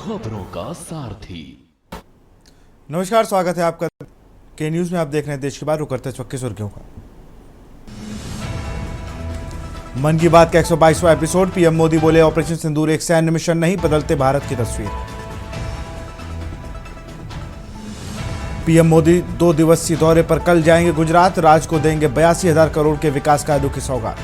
खबरों का सारथी। नमस्कार, स्वागत है आपका के न्यूज में। आप देख रहे हैं देश की बात। रुक करते हैं चौकी सुर्खियों का। मन की बात का 122वां एपिसोड। पीएम मोदी बोले ऑपरेशन सिंदूर एक सैन्य मिशन नहीं, बदलते भारत की तस्वीर। पीएम मोदी 2 दिवसीय दौरे पर कल जाएंगे गुजरात। राज्य को देंगे 82,000 करोड़ के विकास कार्यों की सौगात।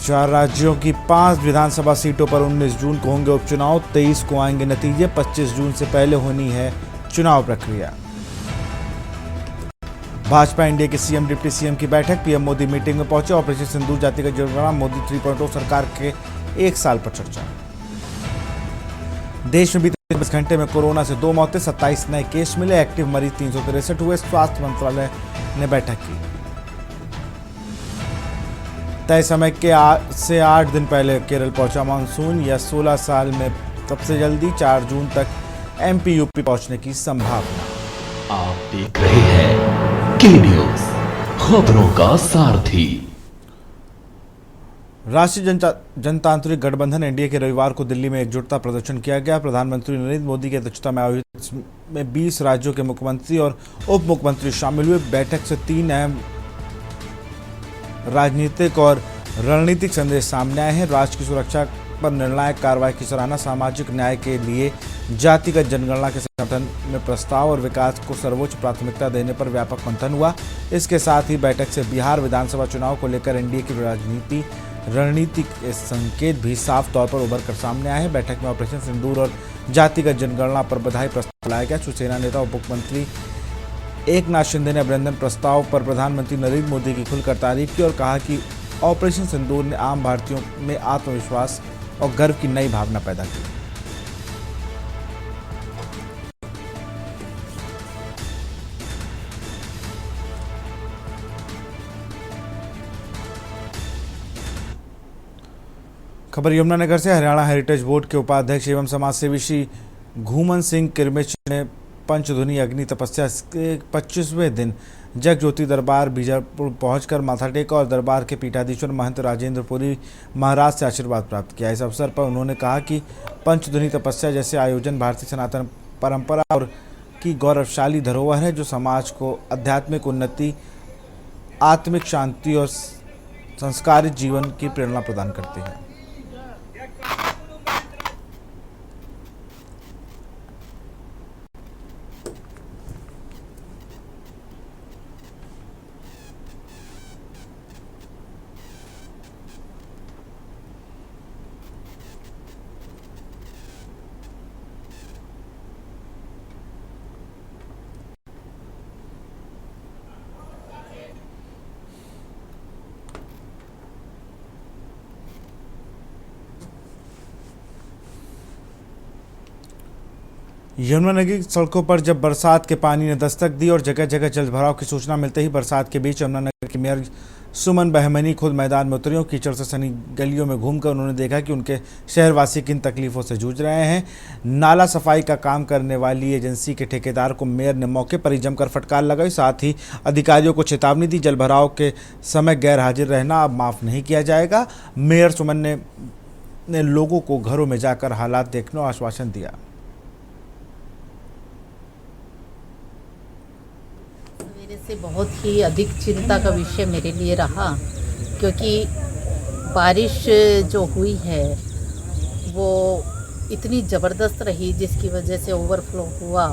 चार राज्यों की 5 विधानसभा सीटों पर 19 जून को होंगे उपचुनाव। 23 को आएंगे नतीजे। 25 जून से पहले होनी है चुनाव प्रक्रिया। भाजपा इंडिया के सीएम डिप्टी सीएम की बैठक। पीएम मोदी मीटिंग में पहुंचे। ऑपरेशन सिंदूर जातिगत जनगणना मोदी 3.0 सरकार के 1 साल पर चर्चा। देश में बीते 24 घंटे में कोरोना से 2 मौतें, 27 नए केस मिले। एक्टिव मरीज 363 हुए। स्वास्थ्य मंत्रालय ने बैठक की। तय समय के से 8 दिन पहले केरल पहुंचा मानसून। यह 16 साल में सबसे जल्दी। 4 जून तक एमपी यूपी पहुंचने की संभावना। आप देख रहे हैं के न्यूज, खबरों का सारथी। राष्ट्रीय जनतांत्रिक गठबंधन एनडीए के रविवार को दिल्ली में एकजुटता प्रदर्शन किया गया। प्रधानमंत्री नरेंद्र मोदी की अध्यक्षता में आयोजित इसमें 20 राज्यों के मुख्यमंत्री और उप मुख्यमंत्री शामिल हुए। बैठक से 3 अहम राजनीतिक और रणनीतिक संदेश सामने आए हैं। राष्ट्र की सुरक्षा पर निर्णायक कार्रवाई की सराहना, सामाजिक न्याय के लिए जातिगत जनगणना के संगठन में प्रस्ताव और विकास को सर्वोच्च प्राथमिकता देने पर व्यापक मंथन हुआ। इसके साथ ही बैठक से बिहार विधानसभा चुनाव को लेकर एनडीए की रणनीति के संकेत भी साफ तौर पर उभर कर सामने आए हैं। बैठक में ऑपरेशन सिंदूर और जातिगत जनगणना पर बधाई प्रस्ताव लाया गया। शिवसेना नेता उप मुख्यमंत्री एकनाथ शिंदे ने अभिनंदन प्रस्ताव पर प्रधानमंत्री नरेंद्र मोदी की खुलकर तारीफ की और कहा कि ऑपरेशन सिंदूर ने आम भारतीयों में आत्मविश्वास और गर्व की नई भावना पैदा की। खबर यमुनानगर से। हरियाणा हेरिटेज बोर्ड के उपाध्यक्ष एवं समाजसेवी श्री घूमन सिंह किरमिच ने पंचधुनी अग्नि तपस्या के 25वें दिन जग ज्योति दरबार बीजापुर पहुंचकर माथा टेका और दरबार के पीठाधीश्वर महंत राजेंद्र पुरी महाराज से आशीर्वाद प्राप्त किया। इस अवसर पर उन्होंने कहा कि पंचधुनी तपस्या जैसे आयोजन भारतीय सनातन परंपरा और की गौरवशाली धरोहर है, जो समाज को आध्यात्मिक उन्नति, आत्मिक शांति और संस्कारित जीवन की प्रेरणा प्रदान करती है। यमुनानगर की सड़कों पर जब बरसात के पानी ने दस्तक दी और जगह जगह जलभराव की सूचना मिलते ही बरसात के बीच यमुनानगर की मेयर सुमन बहमनी खुद मैदान में उतरी। कीचड़ से सनी गलियों में घूमकर उन्होंने देखा कि उनके शहरवासी किन तकलीफों से जूझ रहे हैं। नाला सफाई का काम करने वाली एजेंसी के ठेकेदार को मेयर ने मौके पर ही जमकर फटकार लगाई। साथ ही अधिकारियों को चेतावनी दी, जलभराव के समय गैर हाजिर रहना अब माफ नहीं किया जाएगा। मेयर सुमन ने लोगों को घरों में जाकर हालात देखने और आश्वासन दिया। से बहुत ही अधिक चिंता का विषय मेरे लिए रहा, क्योंकि बारिश जो हुई है वो इतनी ज़बरदस्त रही जिसकी वजह से ओवरफ्लो हुआ।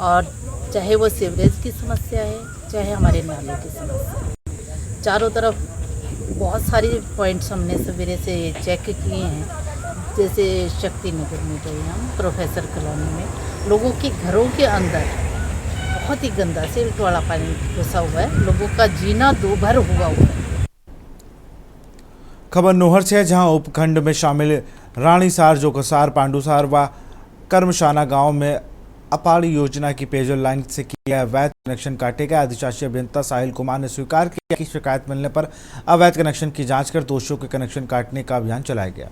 और चाहे वो सीवरेज की समस्या है, चाहे हमारे नालों की समस्या है, चारों तरफ बहुत सारे पॉइंट्स हमने सवेरे से चेक किए हैं। जैसे शक्ति नगर में गए हम, प्रोफेसर कॉलोनी में लोगों के घरों के अंदर बहुत ही गंदा सिल्ट वाला पानी घुसा हुआ है। लोगों का जीना दोभर हुआ है। खबर नोहर से है, जहां उपखंड में शामिल रानीसार, जोकसार, पांडुसार व कर्मशाना गांव में अपाड़ी योजना की पेयजल लाइन से किया अवैध कनेक्शन काटे गए। अधिशासी अभियंता साहिल कुमार ने स्वीकार किया कि शिकायत मिलने पर अवैध कनेक्शन की जांच कर दोषियों के कनेक्शन काटने का अभियान चलाया गया।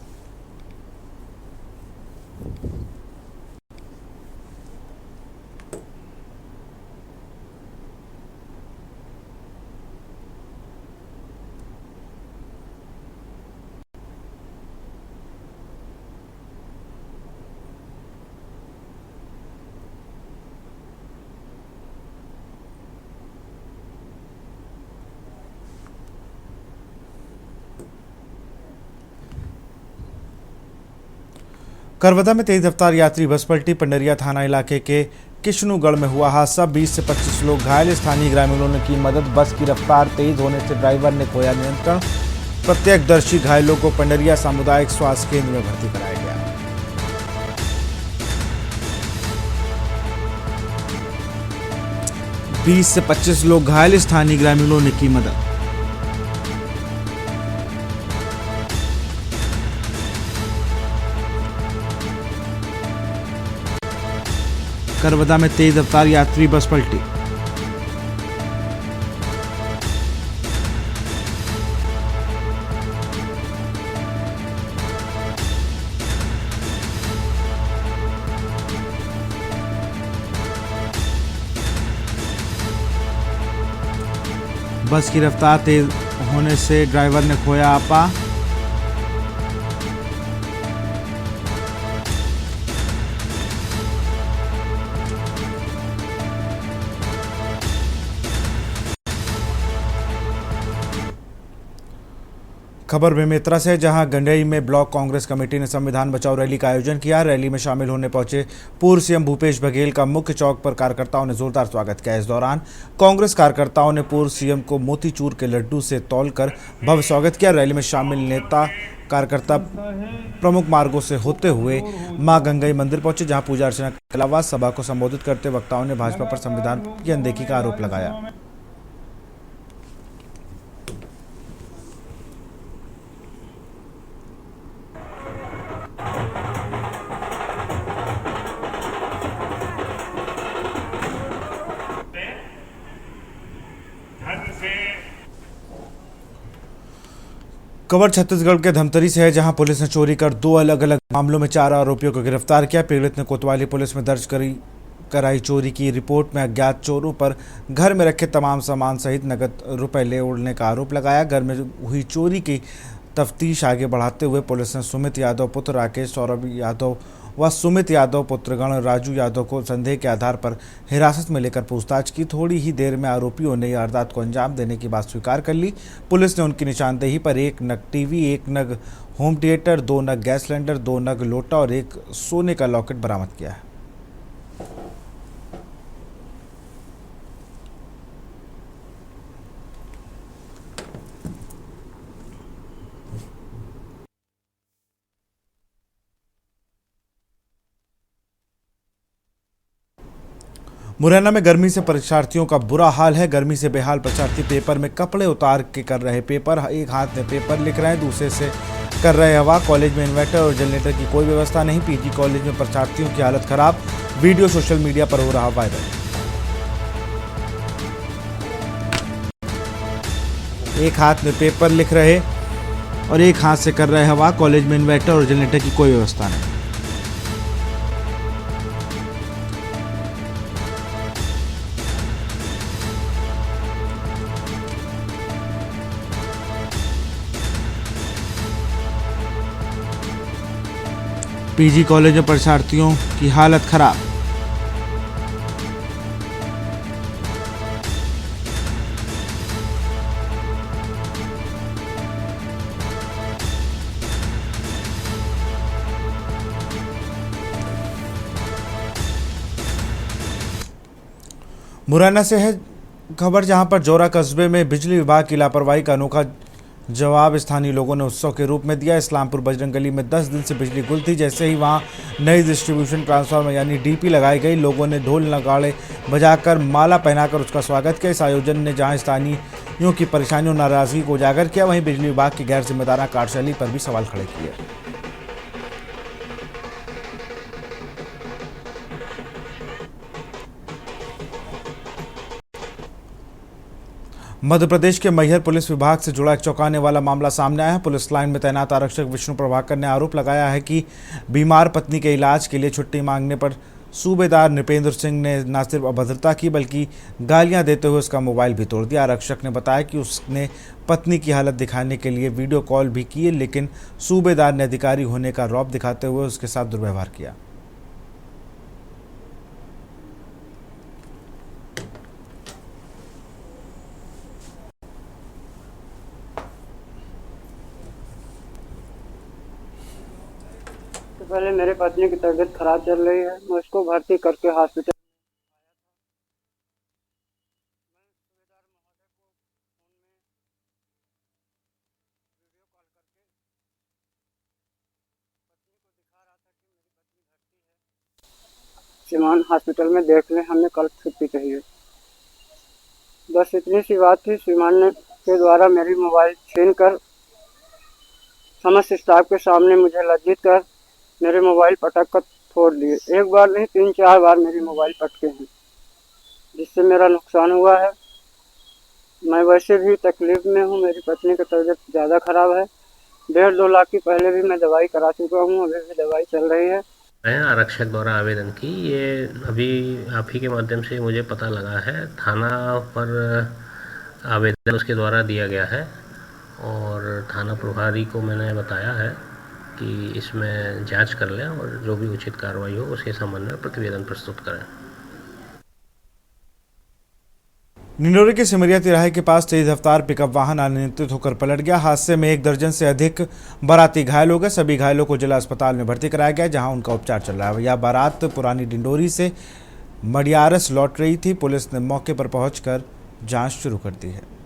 करवदा में तेज रफ्तार यात्री बस पलटी। पंडरिया थाना इलाके के किशनुगढ़ में हुआ हादसा। 20 से 25 लोग घायल। स्थानीय ग्रामीणों ने की मदद। बस की रफ्तार तेज होने से ड्राइवर ने खोया नियंत्रण। प्रत्यक्षदर्शी घायलों को पंडरिया सामुदायिक स्वास्थ्य केंद्र में भर्ती कराया गया। बीस से 25 लोग घायल। स्थानीय ग्रामीणों ने की मदद। करवदा में तेज रफ्तार यात्री बस पलटी। बस की रफ्तार तेज होने से ड्राइवर ने खोया आपा। खबर बेमेतरा से, जहां गंडई में ब्लॉक कांग्रेस कमेटी ने संविधान बचाओ रैली का आयोजन किया। रैली में शामिल होने पहुंचे पूर्व सीएम भूपेश बघेल का मुख्य चौक पर कार्यकर्ताओं ने जोरदार स्वागत किया। इस दौरान कांग्रेस कार्यकर्ताओं ने पूर्व सीएम को मोतीचूर के लड्डू से तौलकर भव्य स्वागत किया। रैली में शामिल नेता कार्यकर्ता प्रमुख मार्गों से होते हुए मां गंगई मंदिर पहुंचे, जहां पूजा अर्चना के अलावा सभा को संबोधित करते वक्ताओं ने भाजपा पर संविधान की अनदेखी का आरोप लगाया। खबर छत्तीसगढ़ के धमतरी से है, जहां पुलिस ने चोरी कर 2 अलग अलग मामलों में 4 आरोपियों को गिरफ्तार किया। पीड़ित ने कोतवाली पुलिस में दर्ज कराई चोरी की रिपोर्ट में अज्ञात चोरों पर घर में रखे तमाम सामान सहित नगद रुपए ले उड़ने का आरोप लगाया। घर में हुई चोरी की तफ्तीश आगे बढ़ाते हुए पुलिस ने सुमित यादव पुत्र राकेश, सौरभ यादव व सुमित यादव पुत्रगण राजू यादव को संदेह के आधार पर हिरासत में लेकर पूछताछ की। थोड़ी ही देर में आरोपियों ने वारदात को अंजाम देने की बात स्वीकार कर ली। पुलिस ने उनकी निशानदेही पर 1 नग टीवी, 1 नग होम थिएटर, 2 नग गैस सिलेंडर, 2 नग लोटा और 1 सोने का लॉकेट बरामद किया है। मुरैना में गर्मी से परीक्षार्थियों का बुरा हाल है। गर्मी से बेहाल परीक्षार्थी पेपर में कपड़े उतार के कर रहे पेपर। एक हाथ में पेपर लिख रहे हैं, दूसरे से कर रहे हवा। कॉलेज में इन्वर्टर और जनरेटर की कोई व्यवस्था नहीं। पीजी कॉलेज में परीक्षार्थियों की हालत खराब। वीडियो सोशल मीडिया पर हो रहा वायरल। एक हाथ में पेपर लिख रहे और एक हाथ से कर रहे हवा। कॉलेज में इन्वर्टर और जनरेटर की कोई व्यवस्था नहीं। पीजी कॉलेज में परीक्षार्थियों की हालत खराब। मुरैना से है खबर, जहां पर जौरा कस्बे में बिजली विभाग की लापरवाही का अनोखा जवाब स्थानीय लोगों ने उत्सव के रूप में दिया। इस्लामपुर बजरंग गली में 10 दिन से बिजली गुल थी। जैसे ही वहां नई डिस्ट्रीब्यूशन ट्रांसफार्मर यानी डीपी लगाई गई, लोगों ने ढोल नगाड़े बजाकर माला पहनाकर उसका स्वागत किया। इस आयोजन ने जहां स्थानीयों की परेशानियों और नाराजगी को उजागर किया, वहीं बिजली विभाग की गैर जिम्मेदाराना कार्यशैली पर भी सवाल खड़े किए। मध्य प्रदेश के मैहर पुलिस विभाग से जुड़ा एक चौंकाने वाला मामला सामने आया है। पुलिस लाइन में तैनात आरक्षक विष्णु प्रभाकर ने आरोप लगाया है कि बीमार पत्नी के इलाज के लिए छुट्टी मांगने पर सूबेदार नृपेंद्र सिंह ने न सिर्फ अभद्रता की बल्कि गालियां देते हुए उसका मोबाइल भी तोड़ दिया। आरक्षक ने बताया कि उसने पत्नी की हालत दिखाने के लिए वीडियो कॉल भी किए, लेकिन सूबेदार ने अधिकारी होने का रौब दिखाते हुए उसके साथ दुर्व्यवहार किया। पहले मेरे पत्नी की तबीयत खराब चल रही है, मैं उसको भर्ती करके हॉस्पिटल श्रीमान हॉस्पिटल में देख लें, हमें कल छुट्टी चाहिए। बस इतनी सी बात थी। श्रीमान ने के द्वारा मेरी मोबाइल छीन कर समस्त स्टाफ के सामने मुझे लज्जित कर मेरे मोबाइल पटक कर फोड़ दिए। एक बार नहीं 3-4 बार मेरी मोबाइल पटके हैं, जिससे मेरा नुकसान हुआ है। मैं वैसे भी तकलीफ में हूँ, मेरी पत्नी की तबीयत ज़्यादा ख़राब है। 1.5-2 लाख की पहले भी मैं दवाई करा चुका हूँ, अभी भी दवाई चल रही है। मैं आरक्षक द्वारा आवेदन की, ये अभी आप ही के माध्यम से मुझे पता लगा है। थाना पर आवेदन उसके द्वारा दिया गया है और थाना प्रभारी को मैंने बताया है कि इसमें जांच कर लें और जो भी उचित कार्रवाई हो उसके संबंध में प्रतिवेदन प्रस्तुत करें। निंडोरी के सिमरिया तिराहे के पास तेज रफ्तार पिकअप वाहन अनियंत्रित होकर पलट गया। हादसे में 1 दर्जन से अधिक बाराती घायल हो गए। सभी घायलों को जिला अस्पताल में भर्ती कराया गया, जहां उनका उपचार चल रहा है। यह बारात पुरानी डिंडोरी से मडियारस लौट रही थी। पुलिस ने मौके पर पहुंचकर जांच शुरू कर दी है।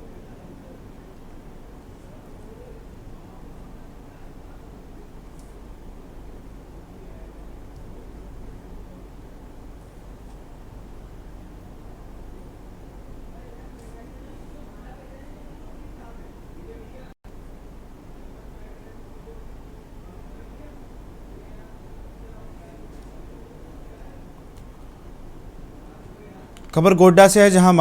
खबर गोड्डा से है, जहां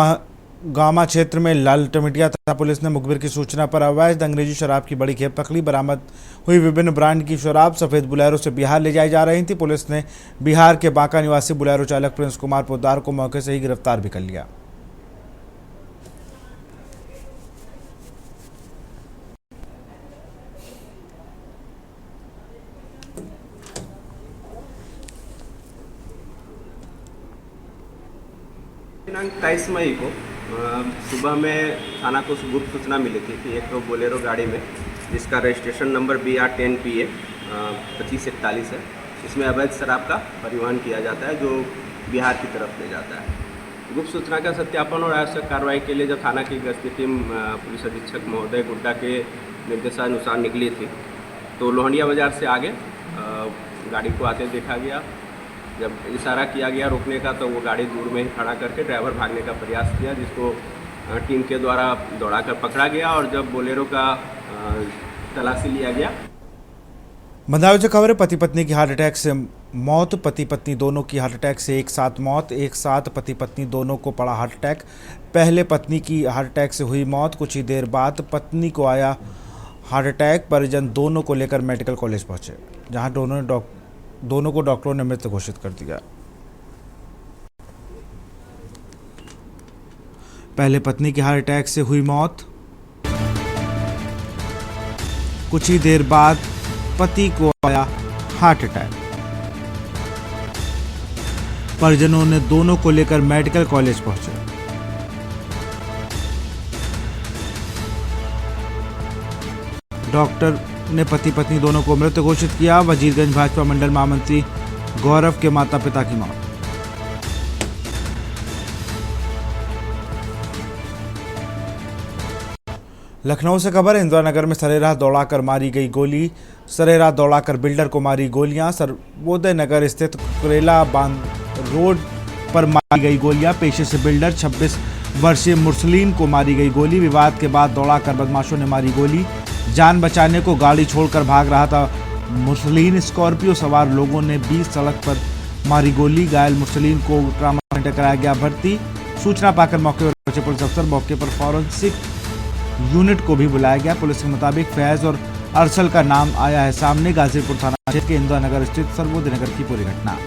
गामा क्षेत्र में लाल टमिटिया थाना पुलिस ने मुखबिर की सूचना पर अवैध अंग्रेजी शराब की बड़ी खेप पकड़ी। बरामद हुई विभिन्न ब्रांड की शराब सफेद बुलेरो से बिहार ले जाई जा रही थी। पुलिस ने बिहार के बांका निवासी बुलेरो चालक प्रिंस कुमार पोद्दार को मौके से ही गिरफ्तार भी कर लिया। दिनांक 23 मई को सुबह में थाना को गुप्त सूचना मिली थी कि एक बोलेरो गाड़ी में, जिसका रजिस्ट्रेशन नंबर BR10 PA 2541 है, इसमें अवैध शराब का परिवहन किया जाता है, जो बिहार की तरफ ले जाता है। गुप्त सूचना का सत्यापन और आवश्यक कार्रवाई के लिए जब थाना की गश्ती टीम पुलिस अधीक्षक महोदय गुड्डा के निर्देशानुसार निकली थी, तो लोहंडिया बाजार से आगे गाड़ी को आते देखा गया। जब इशारा किया गया रोकने का, तो वो गाड़ी दूर में ही खड़ा करके ड्राइवर भागने का प्रयास किया, जिसको टीम के द्वारा दौड़ाकर पकड़ा गया और जब बोलेरो का तलाशी लिया गया। बंधावे खबर है, पति पत्नी की हार्ट अटैक से मौत। पति पत्नी दोनों की हार्ट अटैक से एक साथ मौत। एक साथ पति पत्नी दोनों को पड़ा हार्ट अटैक। पहले पत्नी की हार्ट अटैक से हुई मौत, कुछ ही देर बाद पत्नी को आया हार्ट अटैक। परिजन दोनों को लेकर मेडिकल कॉलेज पहुंचे, जहां दोनों को डॉक्टरों ने मृत घोषित कर दिया। पहले पत्नी की हार्ट अटैक से हुई मौत, कुछ ही देर बाद पति को आया हार्ट अटैक। परिजनों ने दोनों को लेकर मेडिकल कॉलेज पहुंचे। डॉक्टर ने पति पत्नी दोनों को मृत घोषित किया। वजीरगंज भाजपा मंडल महामंत्री गौरव के माता पिता की मौत। लखनऊ से खबर है, इंदिरा नगर में सरेराह दौड़ाकर मारी गई गोली। सरेराह दौड़ाकर बिल्डर को मारी गोलियां। सर्वोदय नगर स्थित कुरेला बांध रोड पर मारी गई गोलियां। पेशे से बिल्डर 26 वर्षीय मुरसलीन को मारी गई गोली। विवाद के बाद दौड़ाकर बदमाशों ने मारी गोली। जान बचाने को गाड़ी छोड़कर भाग रहा था मुरसलीन। स्कॉर्पियो सवार लोगों ने बीच सड़क पर मारी गोली। घायल मुरसलीन को ट्रामा सेंटर कराया गया भर्ती। सूचना पाकर मौके पर पहुंचे पुलिस अफसर। मौके पर फॉरेंसिक यूनिट को भी बुलाया गया। पुलिस के मुताबिक फैज और अरसल का नाम आया है सामने। गाजीपुर थाना क्षेत्र के इंदिरा नगर स्थित सर्वोदय नगर की पूरी घटना।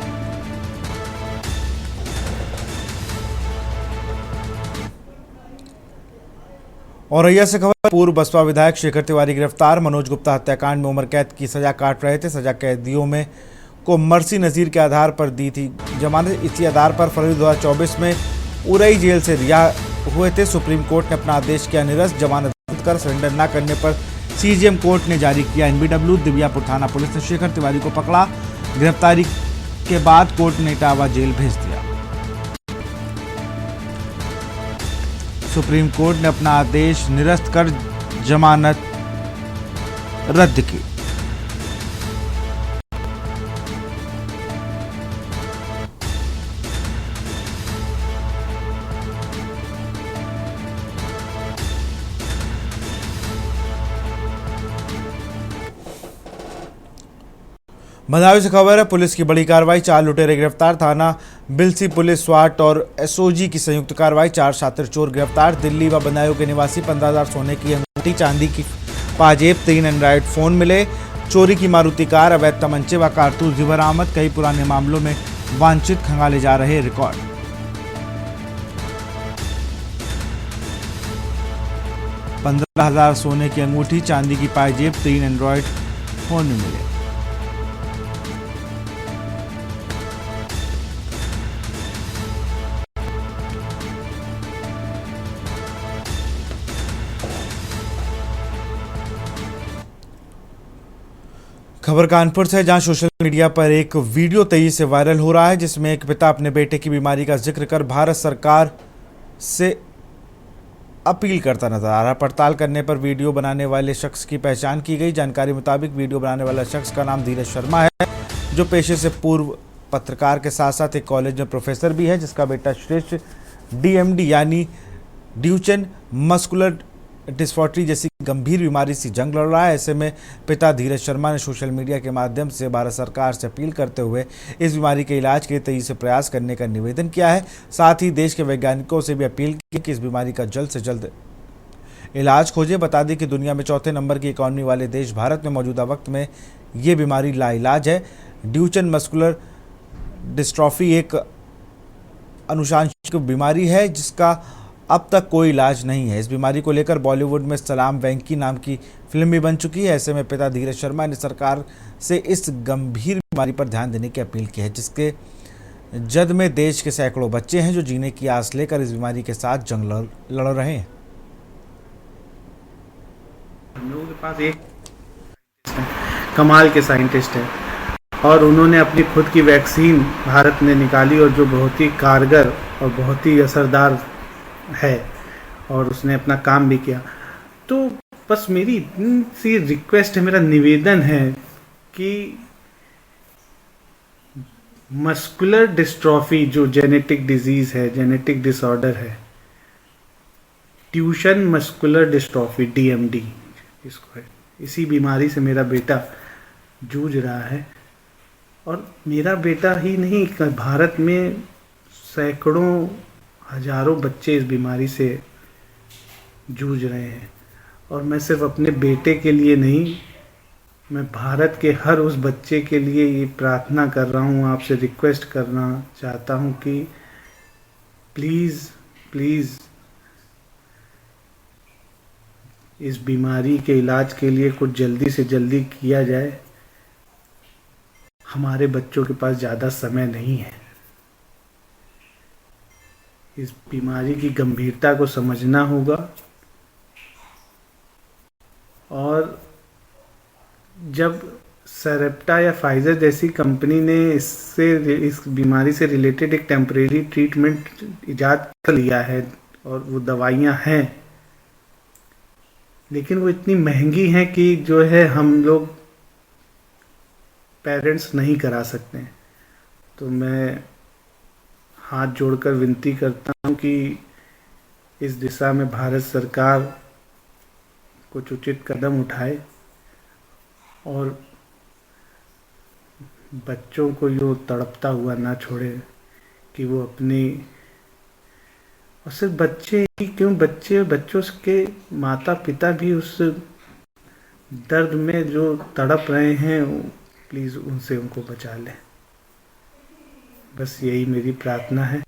औरैया से खबर, पूर्व बसपा विधायक शेखर तिवारी गिरफ्तार। मनोज गुप्ता हत्याकांड में उम्र कैद की सजा काट रहे थे। सजा कैदियों में को मर्सी नज़ीर के आधार पर दी थी जमानत। इसी आधार पर फरवरी 2024 में उरई जेल से रिहा हुए थे। सुप्रीम कोर्ट ने अपना आदेश किया निरस्त। जमानत रद्द कर सरेंडर न करने पर CJM कोर्ट ने जारी किया NBW। दिव्यापुर थाना पुलिस ने शेखर तिवारी को पकड़ा। गिरफ्तारी के बाद कोर्ट ने इटावा जेल भेज दिया। सुप्रीम कोर्ट ने अपना आदेश निरस्त कर जमानत रद्द की। भदावी से खबर है, पुलिस की बड़ी कार्रवाई, 4 लुटेरे गिरफ्तार। थाना बिलसी पुलिस, स्वाट और एसओजी की संयुक्त कार्रवाई, 4 शातिर चोर गिरफ्तार। दिल्ली व बदायूं के निवासी 15,000 सोने की अंगूठी, चांदी की पाजेब, 3 एंड्रॉइड फोन मिले। चोरी की मारुति कार, अवैध तमंचे व कारतूस भी बरामद। कई पुराने मामलों में वांछित खंगाले जा रहे रिकॉर्ड। $15,000 सोने की अंगूठी, चांदी की पाजेब, 3 एंड्रॉइड फोन मिले। खबर कानपुर से, जहां सोशल मीडिया पर एक वीडियो तेजी से वायरल हो रहा है, जिसमें एक पिता अपने बेटे की बीमारी का जिक्र कर भारत सरकार से अपील करता नजर आ रहा है। पड़ताल करने पर वीडियो बनाने वाले शख्स की पहचान की गई। जानकारी मुताबिक वीडियो बनाने वाला शख्स का नाम धीरज शर्मा है, जो पेशे से पूर्व पत्रकार के साथ साथ एक कॉलेज में प्रोफेसर भी है, जिसका बेटा श्रेष्ठ DMD यानी ड्यूचेन मस्कुलर डिस्ट्रॉफी जैसी गंभीर बीमारी से जंग लड़ रहा है। ऐसे में पिता धीरज शर्मा ने सोशल मीडिया के माध्यम से भारत सरकार से अपील करते हुए इस बीमारी के इलाज के लिए तेजी से प्रयास करने का निवेदन किया है। साथ ही देश के वैज्ञानिकों से भी अपील की कि इस बीमारी का जल्द से जल्द इलाज खोजें। बता दें कि दुनिया में चौथे नंबर की इकॉनमी वाले देश भारत में मौजूदा वक्त में ये बीमारी लाइलाज है। ड्यूचेन मस्कुलर डिस्ट्रॉफी एक अनुशांशिक बीमारी है, जिसका अब तक कोई इलाज नहीं है। इस बीमारी को लेकर बॉलीवुड में सलाम वेंकी नाम की फिल्म भी बन चुकी है। ऐसे में पिता धीरज शर्मा ने सरकार से इस गंभीर बीमारी पर ध्यान देने की अपील की है, जिसके जद में देश के सैकड़ों बच्चे हैं जो जीने की आस लेकर इस बीमारी के साथ जंग लड़ रहे हैं। हम लोगों के पास एक कमाल के साइंटिस्ट है और उन्होंने अपनी खुद की वैक्सीन भारत में निकाली और जो बहुत ही कारगर और बहुत ही असरदार है और उसने अपना काम भी किया। तो बस मेरी इतनी सी रिक्वेस्ट है, मेरा निवेदन है कि मस्कुलर डिस्ट्रॉफी जो जेनेटिक डिजीज है, जेनेटिक डिसऑर्डर है, ड्यूचेन मस्कुलर डिस्ट्रॉफी DMD इसको है, इसी बीमारी से मेरा बेटा जूझ रहा है। और मेरा बेटा ही नहीं, भारत में सैकड़ों हजारों बच्चे इस बीमारी से जूझ रहे हैं। और मैं सिर्फ अपने बेटे के लिए नहीं, मैं भारत के हर उस बच्चे के लिए ये प्रार्थना कर रहा हूँ, आपसे रिक्वेस्ट करना चाहता हूँ कि प्लीज़ प्लीज़ इस बीमारी के इलाज के लिए कुछ जल्दी से जल्दी किया जाए। हमारे बच्चों के पास ज़्यादा समय नहीं है। इस बीमारी की गंभीरता को समझना होगा और जब सरप्टा या फाइजर जैसी कंपनी ने इस बीमारी से रिलेटेड एक टेम्परेरी ट्रीटमेंट इजाद कर लिया है और वो दवाइयाँ हैं, लेकिन वो इतनी महंगी हैं कि जो है हम लोग पेरेंट्स नहीं करा सकते। तो मैं हाथ जोड़कर विनती करता हूं कि इस दिशा में भारत सरकार कुछ उचित कदम उठाए और बच्चों को यूँ तड़पता हुआ ना छोड़े कि वो अपनी, और सिर्फ बच्चे ही क्यों, बच्चों के माता पिता भी उस दर्द में जो तड़प रहे हैं, प्लीज़ उनसे उनको बचा लें। बस यही मेरी प्रार्थना है।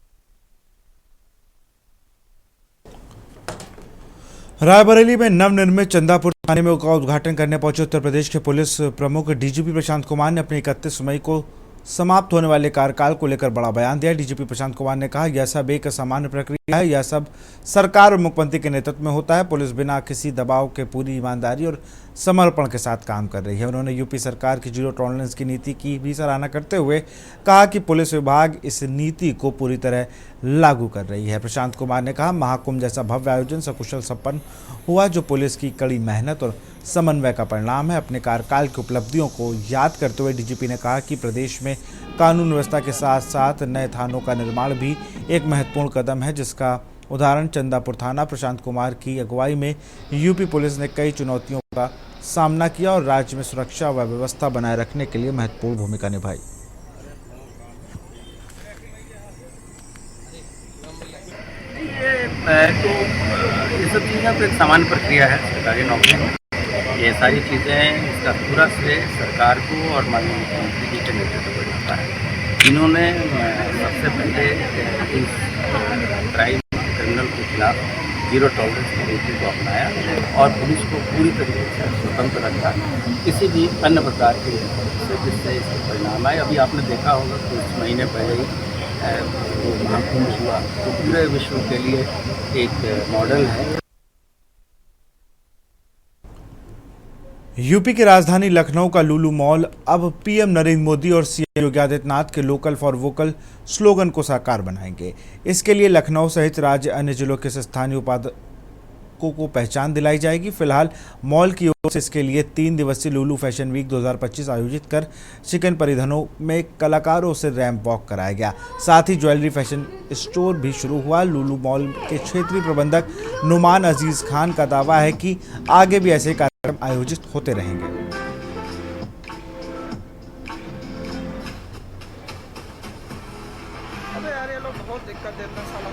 रायबरेली में नवनिर्मित चंदापुर थाने में का उद्घाटन करने पहुंचे उत्तर प्रदेश के पुलिस प्रमुख DGP प्रशांत कुमार ने अपने 31 मई को समाप्त होने वाले कार्यकाल को लेकर बड़ा बयान दिया। DGP प्रशांत कुमार ने कहा, यह सब एक सामान्य प्रक्रिया है, यह सब सरकार और मुख्यमंत्री के नेतृत्व में होता है। पुलिस बिना किसी दबाव के पूरी ईमानदारी और समर्पण के साथ काम कर रही है। उन्होंने यूपी सरकार की जीरो टॉलरेंस की नीति की भी सराहना करते हुए कहा कि पुलिस विभाग इस नीति को पूरी तरह लागू कर रही है। प्रशांत कुमार ने कहा, महाकुंभ जैसा भव्य आयोजन सकुशल संपन्न हुआ, जो पुलिस की कड़ी मेहनत और समन्वय का परिणाम है। अपने कार्यकाल की उपलब्धियों को याद करते हुए डीजीपी ने कहा कि प्रदेश में कानून व्यवस्था के साथ साथ नए थानों का निर्माण भी एक महत्वपूर्ण कदम है, जिसका उदाहरण चंदापुर थाना प्रशांत कुमार की अगुवाई में यूपी पुलिस ने कई चुनौतियों का सामना किया और राज्य में सुरक्षा व व्यवस्था बनाए रखने के लिए महत्वपूर्ण भूमिका निभाई। तो ये सब चीज़ें तो एक सामान्य प्रक्रिया है सरकारी नौकरी में। ये सारी चीज़ें, इसका पूरा श्रेय सरकार को और माननीय मुख्यमंत्री जी के नेतृत्व को जाता है। इन्होंने सबसे पहले इस क्राइम क्रिमिनल के खिलाफ जीरो टॉलरेंस की नीति को अपनाया और पुलिस को पूरी तरीके से स्वतंत्र रखा किसी भी अन्य प्रकार के से, जिससे इसके परिणाम आए। अभी आपने देखा होगा कुछ महीने पहले ही महाकुंभ हुआ, तो पूरे विश्व के लिए एक मॉडल है। यूपी की राजधानी लखनऊ का लुलु मॉल अब पीएम नरेंद्र मोदी और सीएम योगी आदित्यनाथ के लोकल फॉर वोकल स्लोगन को साकार बनाएंगे। इसके लिए लखनऊ सहित राज्य अन्य जिलों के स्थानीय उत्पादकों को पहचान दिलाई जाएगी। फिलहाल मॉल की ओर से इसके लिए 3 दिवसीय लुलु फैशन वीक 2025 आयोजित कर चिकन परिधानों में कलाकारों से रैंप वॉक कराया गया। साथ ही ज्वेलरी फैशन स्टोर भी शुरू हुआ। लुलु मॉल के क्षेत्रीय प्रबंधक नुमान अजीज खान का दावा है कि आगे भी ऐसे कार्यक्रम आयोजित होते रहेंगे। अबे यार ये लोग बहुत दिक्कत देते हैं साला।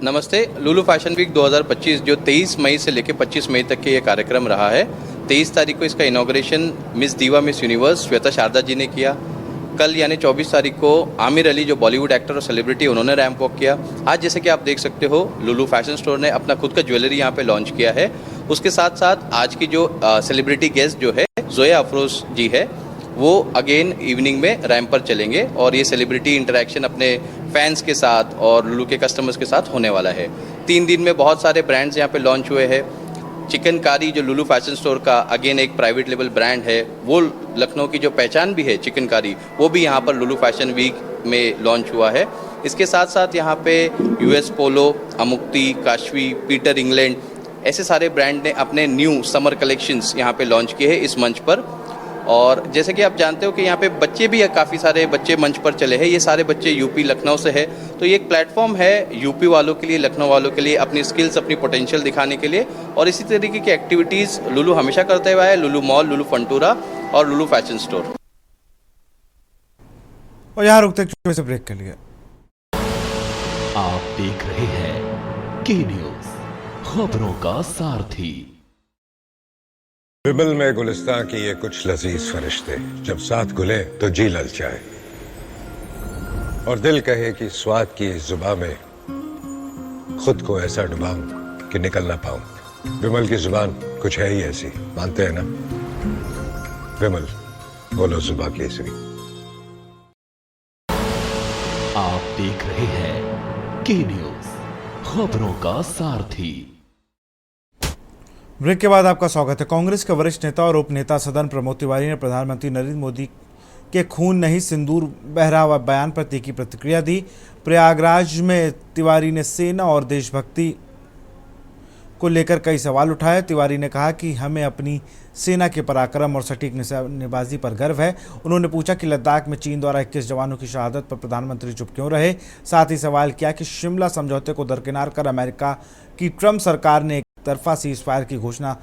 नमस्ते। लुलु फैशन वीक 2025 जो 23 मई से लेकर 25 मई तक के ये कार्यक्रम रहा है। 23 तारीख को इसका इनॉग्रेशन मिस दीवा मिस यूनिवर्स श्वेता शारदा जी ने किया। कल यानी 24 तारीख को आमिर अली जो बॉलीवुड एक्टर और सेलिब्रिटी, उन्होंने रैंप वॉक किया। आज जैसे कि आप देख सकते हो, लुलु फैशन स्टोर ने अपना खुद का ज्वेलरी यहाँ पे लॉन्च किया है। उसके साथ साथ आज की जो सेलिब्रिटी गेस्ट जो है जोया अफरोज जी है, वो अगेन इवनिंग में रैंप पर चलेंगे और ये सेलिब्रिटी इंटरेक्शन अपने फैंस के साथ और लुलु के कस्टमर्स के साथ होने वाला है। 3 दिन में बहुत सारे ब्रांड्स यहाँ पे लॉन्च हुए हैं। चिकनकारी जो लुलु फैशन स्टोर का अगेन एक प्राइवेट लेवल ब्रांड है, वो लखनऊ की जो पहचान भी है चिकनकारी, वो भी यहाँ पर लुलु फैशन वीक में लॉन्च हुआ है। इसके साथ साथ यहाँ पे US Polo, Amukti, Kashvi, Peter England, ऐसे सारे ब्रांड ने अपने न्यू समर कलेक्शंस यहाँ पे लॉन्च किए हैं इस मंच पर। और जैसे कि आप जानते हो कि यहाँ पे बच्चे भी काफ़ी सारे बच्चे मंच पर चले हैं। ये सारे बच्चे यूपी लखनऊ से है, तो ये एक प्लेटफॉर्म है यूपी वालों के लिए, लखनऊ वालों के लिए अपनी स्किल्स, अपनी पोटेंशियल दिखाने के लिए। और इसी तरीके की एक्टिविटीज़ लुलु हमेशा करते हुआ है। लुलु मॉल, लुलु फंटूरा और लुलु फैशन स्टोर। और यहाँ रुकते छोटे से ब्रेक के लिए। आप देख रहे हैं के न्यूज, खबरों का सारथी। विमल में गुलिस्तां की ये कुछ लजीज फरिश्ते जब साथ घुले तो जी ललचाए और दिल कहे कि स्वाद की इस जुबान में खुद को ऐसा डुबाऊं कि निकल ना पाऊं। विमल की जुबान कुछ है ही ऐसी, मानते हैं ना? विमल, बोलो जुबां केसरी। आप देख रहे हैं के न्यूज, खबरों का सारथी। ब्रेक के बाद आपका स्वागत है। कांग्रेस के वरिष्ठ नेता और उप नेता सदन प्रमोद तिवारी ने प्रधानमंत्री नरेंद्र मोदी के खून नहीं सिंदूर बहरावा बयान पर तीखी प्रतिक्रिया दी। प्रयागराज में तिवारी ने सेना और देशभक्ति को लेकर कई सवाल उठाए। तिवारी ने कहा कि हमें अपनी सेना के पराक्रम और सटीक निशानेबाजी पर गर्व है। उन्होंने पूछा कि लद्दाख में चीन द्वारा 21 जवानों की शहादत पर प्रधानमंत्री चुप क्यों रहे। साथ ही सवाल किया कि शिमला समझौते को दरकिनार कर अमेरिका की ट्रंप सरकार ने तरफा सीज फायर की घोषणा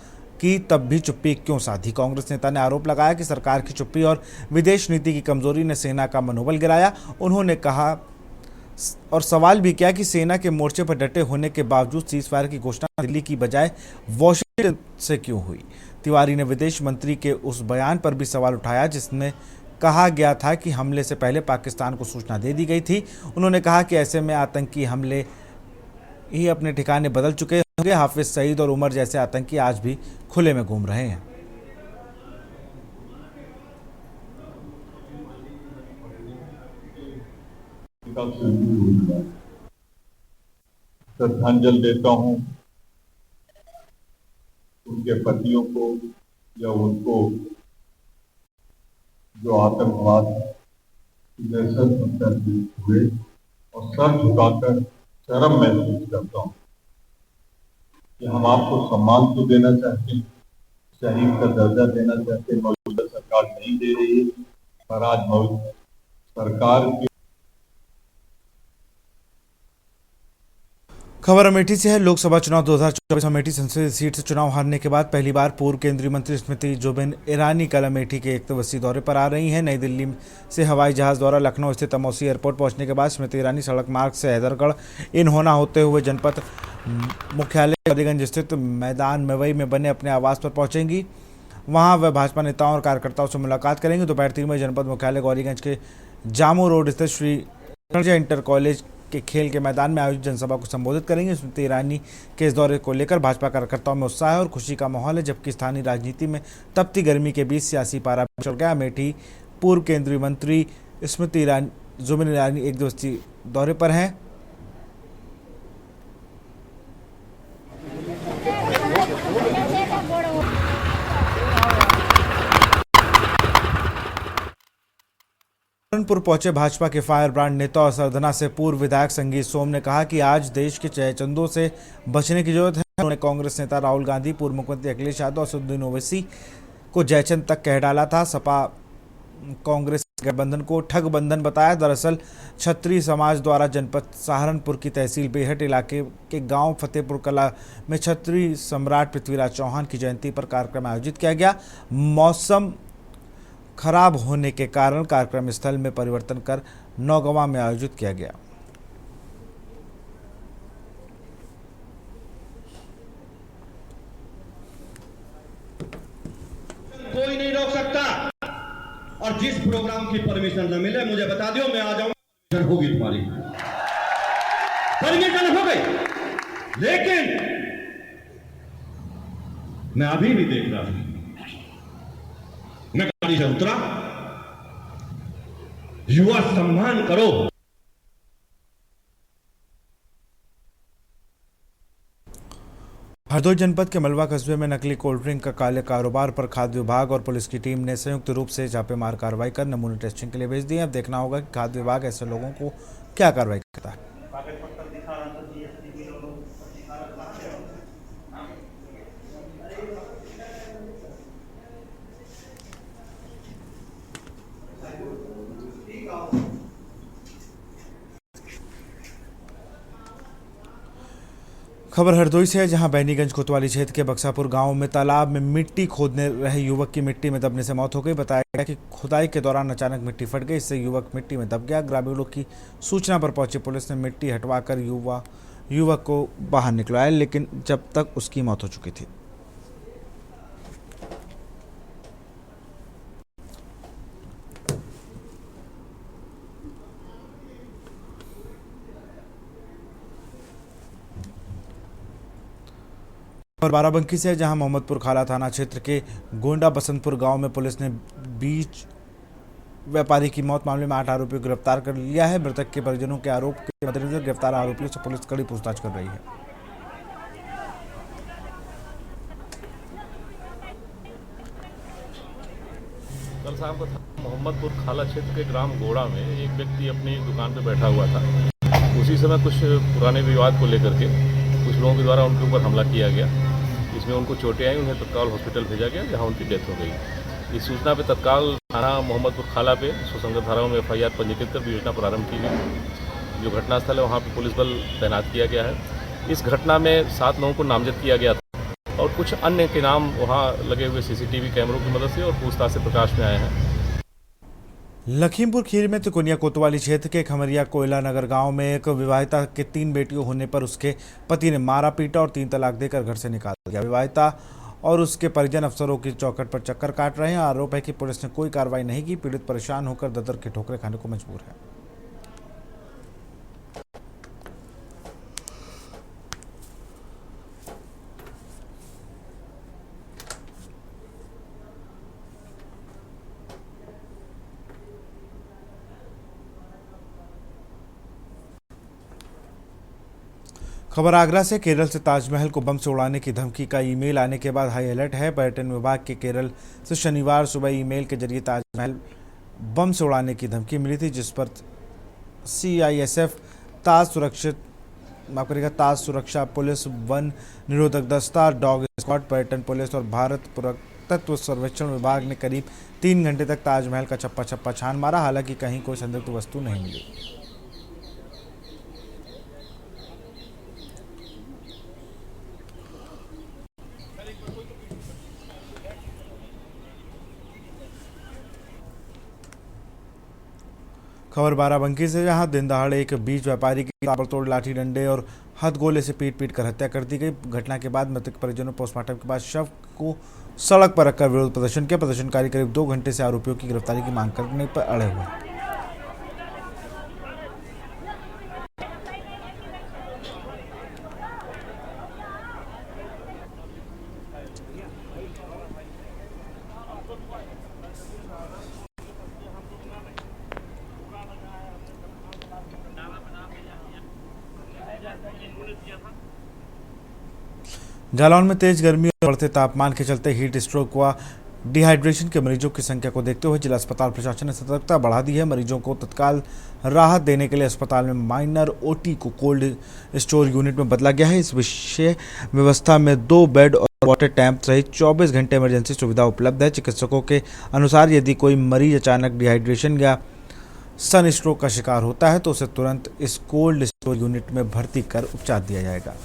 की, तब भी चुप्पी क्यों साधी। कांग्रेस नेता ने आरोप लगाया कि सरकार की चुप्पी और विदेश नीति की कमजोरी ने सेना का मनोबल गिराया। उन्होंने कहा और सवाल भी किया कि सेना के मोर्चे पर डटे होने के बावजूद सीज फायर की घोषणा दिल्ली की बजाय वॉशिंगटन से क्यों हुई। तिवारी ने विदेश मंत्री के उस बयान पर भी सवाल उठाया जिसमें कहा गया था कि हमले से पहले पाकिस्तान को सूचना दे दी गई थी। उन्होंने कहा कि ऐसे में आतंकी हमले ही अपने ठिकाने बदल चुके होंगे। हाफिज सईद और उमर जैसे आतंकी आज भी खुले में घूम रहे हैं। कल से दूर हो जाए। श्रद्धांजलि देता हूँ उनके पतियों को या उनको जो आतंकवाद की दहशत अंतर हुए, और सर झुकाकर शर्म महसूस करता हूँ कि हम आपको सम्मान तो देना चाहते हैं, शहीद का दर्जा देना चाहते हैं, मौजूदा सरकार नहीं दे रही है। पर आज सरकार की खबर अमेठी से है। लोकसभा चुनाव 2024 अमेठी संसदीय सीट से चुनाव हारने के बाद पहली बार पूर्व केंद्रीय मंत्री स्मृति जुबिन ईरानी कल अमेठी के एक दिवसीय दौरे पर आ रही हैं। नई दिल्ली से हवाई जहाज द्वारा लखनऊ स्थित अमौसी एयरपोर्ट पहुंचने के बाद स्मृति ईरानी सड़क मार्ग से हैदरगढ़ इन होना होते हुए जनपद मुख्यालय अलीगंज स्थित मैदान मवई में बने अपने आवास पर पहुंचेंगी। वहां वह भाजपा नेताओं और कार्यकर्ताओं से मुलाकात करेंगे। दोपहर 3 बजे जनपद मुख्यालय गौरीगंज के जामू रोड स्थित श्री इंटर कॉलेज के खेल के मैदान में आयोजित जनसभा को संबोधित करेंगे। स्मृति ईरानी के इस दौरे को लेकर भाजपा कार्यकर्ताओं में उत्साह है और खुशी का माहौल है, जबकि स्थानीय राजनीति में तपती गर्मी के बीच सियासी पारा चढ़ गया। अमेठी पूर्व केंद्रीय मंत्री स्मृति जुबिन ईरानी एक दिवसीय दौरे पर हैं। सहारनपुर पहुंचे भाजपा के फायर ब्रांड नेता और सरधना से पूर्व विधायक संगीत सोम ने कहा कि आज देश के जयचंदों से बचने की जरूरत है। उन्होंने कांग्रेस नेता राहुल गांधी, पूर्व मुख्यमंत्री अखिलेश यादव और असदुद्दीन ओवैसी को जयचंद तक कह डाला था। सपा कांग्रेस गठबंधन को ठग बंधन बताया। दरअसल क्षत्रिय समाज द्वारा जनपद सहारनपुर की तहसील बेहट इलाके के गांव फतेहपुर कला में क्षत्रिय सम्राट पृथ्वीराज चौहान की जयंती पर कार्यक्रम आयोजित किया गया। मौसम खराब होने के कारण कार्यक्रम स्थल में परिवर्तन कर नौगवा में आयोजित किया गया। कोई नहीं रोक सकता, और जिस प्रोग्राम की परमिशन न मिले मुझे बता दियो, मैं आ जाऊंगा। होगी तुम्हारी परमिशन हो गई, लेकिन मैं अभी भी देख रहा हूं। मैं गाड़ी से उतरा, युवा सम्मान करो। हरदोई जनपद के मलवा कस्बे में नकली कोल्ड ड्रिंक का काले कारोबार पर खाद्य विभाग और पुलिस की टीम ने संयुक्त रूप से छापेमार कार्रवाई कर नमूने टेस्टिंग के लिए भेज दिए। अब देखना होगा कि खाद्य विभाग ऐसे लोगों को क्या कार्रवाई करता है। खबर हरदोई से है, जहां बैनीगंज कोतवाली क्षेत्र के बक्सापुर गांव में तालाब में मिट्टी खोदने रहे युवक की मिट्टी में दबने से मौत हो गई। बताया गया कि खुदाई के दौरान अचानक मिट्टी फट गई, इससे युवक मिट्टी में दब गया। ग्रामीणों की सूचना पर पहुंची पुलिस ने मिट्टी हटवाकर युवक को बाहर निकलवाया, लेकिन जब तक उसकी मौत हो चुकी थी। और बाराबंकी से, जहां मोहम्मदपुर खाला थाना क्षेत्र के गोंडा बसंतपुर गांव में पुलिस ने बीज व्यापारी की मौत मामले में 8 आरोपियों को गिरफ्तार कर लिया है। मृतक के परिजनों के आरोप के मद्देनजर गिरफ्तार आरोपियों से पुलिस कड़ी पूछताछ कर रही है। कल शाम को मोहम्मदपुर खाला क्षेत्र के ग्राम गोड़ा में एक व्यक्ति अपनी दुकान पर बैठा हुआ था। उसी समय कुछ पुराने विवाद को लेकर के कुछ लोगों के द्वारा उनके ऊपर हमला किया गया। इसमें उनको चोटें आई, उन्हें तत्काल हॉस्पिटल भेजा गया, जहां उनकी डेथ हो गई। इस सूचना पे तत्काल थाना मोहम्मदपुर खाला पे सुसंगत धाराओं में FIR पंजीकृत कर विवेचना प्रारंभ की गई। जो घटनास्थल है वहाँ पे पुलिस बल तैनात किया गया है। इस घटना में 7 लोगों को नामजद किया गया था और कुछ अन्य के नाम वहाँ लगे हुए CCTV कैमरों की मदद से और पूछताछ से प्रकाश में आए हैं। लखीमपुर खीरी में तिकोनिया कोतवाली क्षेत्र के खमरिया कोयला नगर गांव में एक विवाहिता के 3 बेटियों होने पर उसके पति ने मारा पीटा और 3 तलाक देकर घर से निकाल दिया। विवाहिता और उसके परिजन अफसरों की चौखट पर चक्कर काट रहे हैं। आरोप है कि पुलिस ने कोई कार्रवाई नहीं की। पीड़ित परेशान होकर ददर के ठोकरे खाने को मजबूर है। खबर आगरा से। केरल से ताजमहल को बम से उड़ाने की धमकी का ईमेल आने के बाद हाई अलर्ट है। पर्यटन विभाग के केरल से शनिवार सुबह ईमेल के जरिए ताजमहल बम से उड़ाने की धमकी मिली थी, जिस पर CISF, ताज सुरक्षा पुलिस, वन निरोधक दस्ता, डॉग स्क्वाड, पर्यटन पुलिस और भारत पुरातत्व सर्वेक्षण विभाग ने करीब 3 घंटे तक ताजमहल का चप्पा चप्पा छान मारा। हालांकि कहीं कोई संदिग्ध वस्तु नहीं मिली। खबर बाराबंकी से, जहां दिन दहाड़े एक बीज व्यापारी की ताबड़तोड़ लाठी डंडे और हथगोले से पीट कर हत्या कर दी गई। घटना के बाद मृतक परिजनों ने पोस्टमार्टम के बाद शव को सड़क पर रखकर विरोध प्रदर्शन किया। प्रदर्शनकारी करीब 2 घंटे से आरोपियों की गिरफ्तारी की मांग करने पर अड़े हुए हैं। जालौन में तेज गर्मी और बढ़ते तापमान के चलते हीट स्ट्रोक व डिहाइड्रेशन के मरीजों की संख्या को देखते हुए जिला अस्पताल प्रशासन ने सतर्कता बढ़ा दी है। मरीजों को तत्काल राहत देने के लिए अस्पताल में माइनर OT को कोल्ड स्टोर यूनिट में बदला गया है। इस विशेष व्यवस्था में 2 बेड और वाटर टैंक सहित 24 घंटे इमरजेंसी सुविधा उपलब्ध है। चिकित्सकों के अनुसार यदि कोई मरीज अचानक डिहाइड्रेशन या सन स्ट्रोक का शिकार होता है तो उसे तुरंत इस कोल्ड स्टोर यूनिट में भर्ती कर उपचार दिया जाएगा।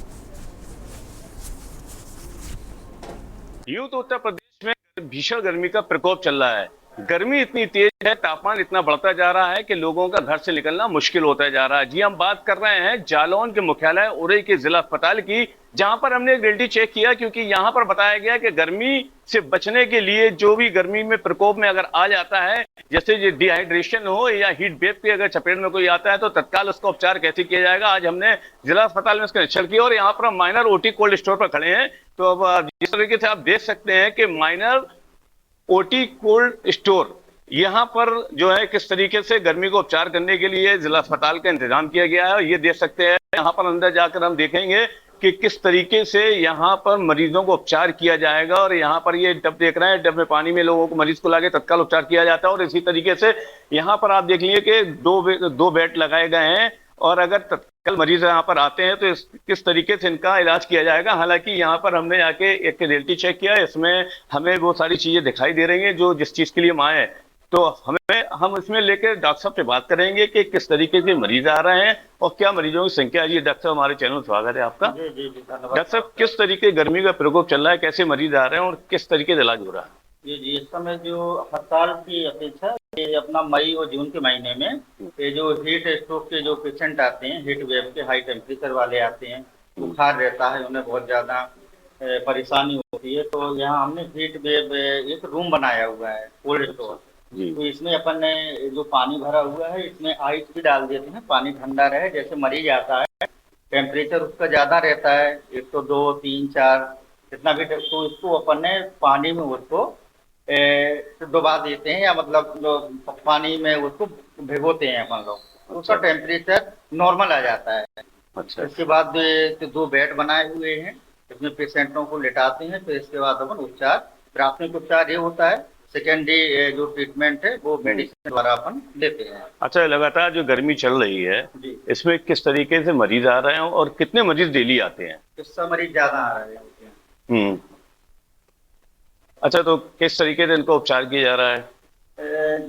यूं तो उत्तर प्रदेश में भीषण गर्मी का प्रकोप चल रहा है। गर्मी इतनी तेज है, तापमान इतना बढ़ता जा रहा है कि लोगों का घर से निकलना मुश्किल होता जा रहा है। जी, हम बात कर रहे हैं जालौन के मुख्यालय उरई के जिला अस्पताल की, जहां पर हमने एक रियलिटी चेक किया, क्योंकि यहां पर बताया गया कि गर्मी से बचने के लिए जो भी गर्मी में प्रकोप में अगर आ जाता है, जैसे ये डिहाइड्रेशन हो या हीट वेव की अगर चपेट में कोई आता है, तो तत्काल उसका उपचार कैसे किया जाएगा। आज हमने जिला अस्पताल में इसका निरीक्षण किया और यहाँ पर हम माइनर OT कोल्ड स्टोर पर खड़े हैं। तो अब जिस तरीके से आप देख सकते हैं कि माइनर OT कोल्ड स्टोर यहाँ पर जो है किस तरीके से गर्मी को उपचार करने के लिए जिला अस्पताल का इंतजाम किया गया है। ये देख सकते हैं, यहाँ पर अंदर जाकर हम देखेंगे कि किस तरीके से यहाँ पर मरीजों को उपचार किया जाएगा। और यहाँ पर ये डब देख रहे हैं, डब में पानी में लोगों को मरीज को लाके तत्काल उपचार किया जाता है। और इसी तरीके से यहाँ पर आप देख लीजिए कि 2 बेड लगाए गए हैं और अगर तत्काल मरीज यहाँ पर आते हैं तो किस तरीके से इनका इलाज किया जाएगा। हालांकि यहाँ पर हमने जाके एक रियलिटी चेक किया, इसमें हमें वो सारी चीजें दिखाई दे रही हैं जो जिस चीज के लिए हम आए हैं। तो हम इसमें लेकर डॉक्टर साहब से बात करेंगे कि किस तरीके से मरीज आ रहे हैं और क्या मरीजों की संख्या है। डॉक्टर साहब, हमारे चैनल में स्वागत है आपका। डॉक्टर साहब, किस तरीके गर्मी का प्रकोप चल रहा है, कैसे मरीज आ रहे हैं और किस तरीके से इलाज हो रहा है? जी, इस समय जो हर साल की अपेक्षा ये अपना मई और जून के महीने में ये जो हीट स्ट्रोक के जो पेशेंट आते हैं, हीट वेव के हाई टेम्परेचर वाले आते हैं, बुखार रहता है, उन्हें बहुत ज़्यादा परेशानी होती है, तो यहाँ हमने हीट वेव एक रूम बनाया हुआ है कोल्ड स्टोर। तो इसमें अपन ने जो पानी भरा हुआ है इसमें आइस भी डाल देते हैं, पानी ठंडा रहे। जैसे मरीज आता है, टेम्परेचर उसका ज़्यादा रहता है, 102, 3, 4 जितना भी, तो इसको अपन ने पानी में उसको डुबा देते हैं, या मतलब जो पानी में उसको भिगोते हैं अपन लोग, तो उसका टेम्परेचर नॉर्मल आ जाता है। अच्छा। इसके बाद 2 बेड बनाए हुए हैं, इसमें पेशेंटों को लेटाते हैं, फिर इसके बाद अपन उपचार, प्राथमिक उपचार ये होता है, सेकेंडरी जो ट्रीटमेंट है वो मेडिसिन द्वारा अपन देते हैं। अच्छा, लगातार जो गर्मी चल रही है इसमें किस तरीके से मरीज आ रहे हैं और कितने मरीज डेली आते हैं? कितना मरीज ज्यादा आ रहे हैं। अच्छा, तो किस तरीके से इनका उपचार किया जा रहा है?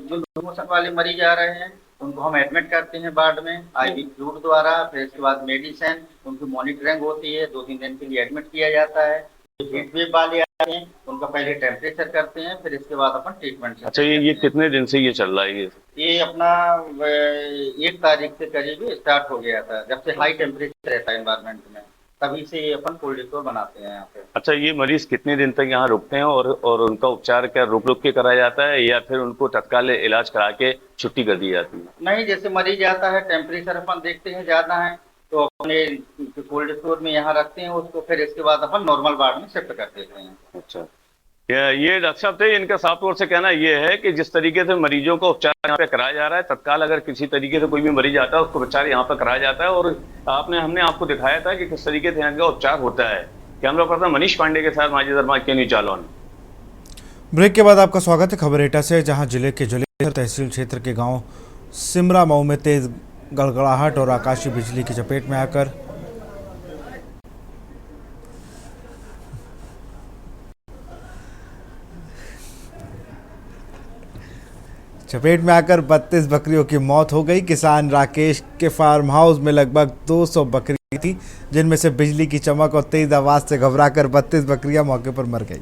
जो मौसम वाले मरीज आ रहे हैं उनको हम एडमिट करते हैं वार्ड में IV फ्लूइड द्वारा, फिर इसके बाद मेडिसिन, उनकी मॉनिटरिंग होती है, 2-3 दिन के लिए एडमिट किया जाता है। हीट वेव वाले आते हैं उनका पहले टेम्परेचर करते हैं, फिर इसके बाद अपन ट्रीटमेंट। अच्छा, ये कितने दिन से ये चल रहा है? ये अपना 1 तारीख से करीब स्टार्ट हो गया था, जब से हाई टेम्परेचर रहता है एनवायरमेंट में, तभी से अपन कोल्ड स्टोर बनाते हैं यहाँ पे। अच्छा, ये मरीज कितने दिन तक यहाँ रुकते हैं और उनका उपचार क्या रुक के कराया जाता है या फिर उनको तत्काल इलाज करा के छुट्टी कर दी जाती है? नहीं, जैसे मरीज आता है, टेम्परेचर अपन देखते हैं ज्यादा है तो अपने कोल्ड स्टोर में यहाँ रखते हैं उसको, फिर इसके बाद अपन नॉर्मल वार्ड में शिफ्ट कर देते हैं। अच्छा, ये डॉक्टर साहब थे, इनका साफ तौर से कहना ये है कि जिस तरीके से मरीजों को उपचार यहाँ पे कराया जा रहा है, तत्काल अगर किसी तरीके से कोई भी मरीज आता है उसको उपचार यहाँ पे कराया जाता है। और हमने आपको दिखाया था कि किस तरीके से यहाँ का उपचार होता है। कैमरा पर्सन मनीष पांडे के साथ माजिद अरमान के न्यूज जालौन। ब्रेक के बाद आपका स्वागत है खबर एटा से, जहां जिले के जलेसर तहसील क्षेत्र के गांव सिमरा मऊ में तेज गड़गड़ाहट और आकाशीय बिजली की चपेट में आकर 32 बकरियों की मौत हो गई। किसान राकेश के फार्म हाउस में लगभग 200 बकरी थी, जिनमें से बिजली की चमक और तेज आवाज से घबराकर 32 बकरियां मौके पर मर गई।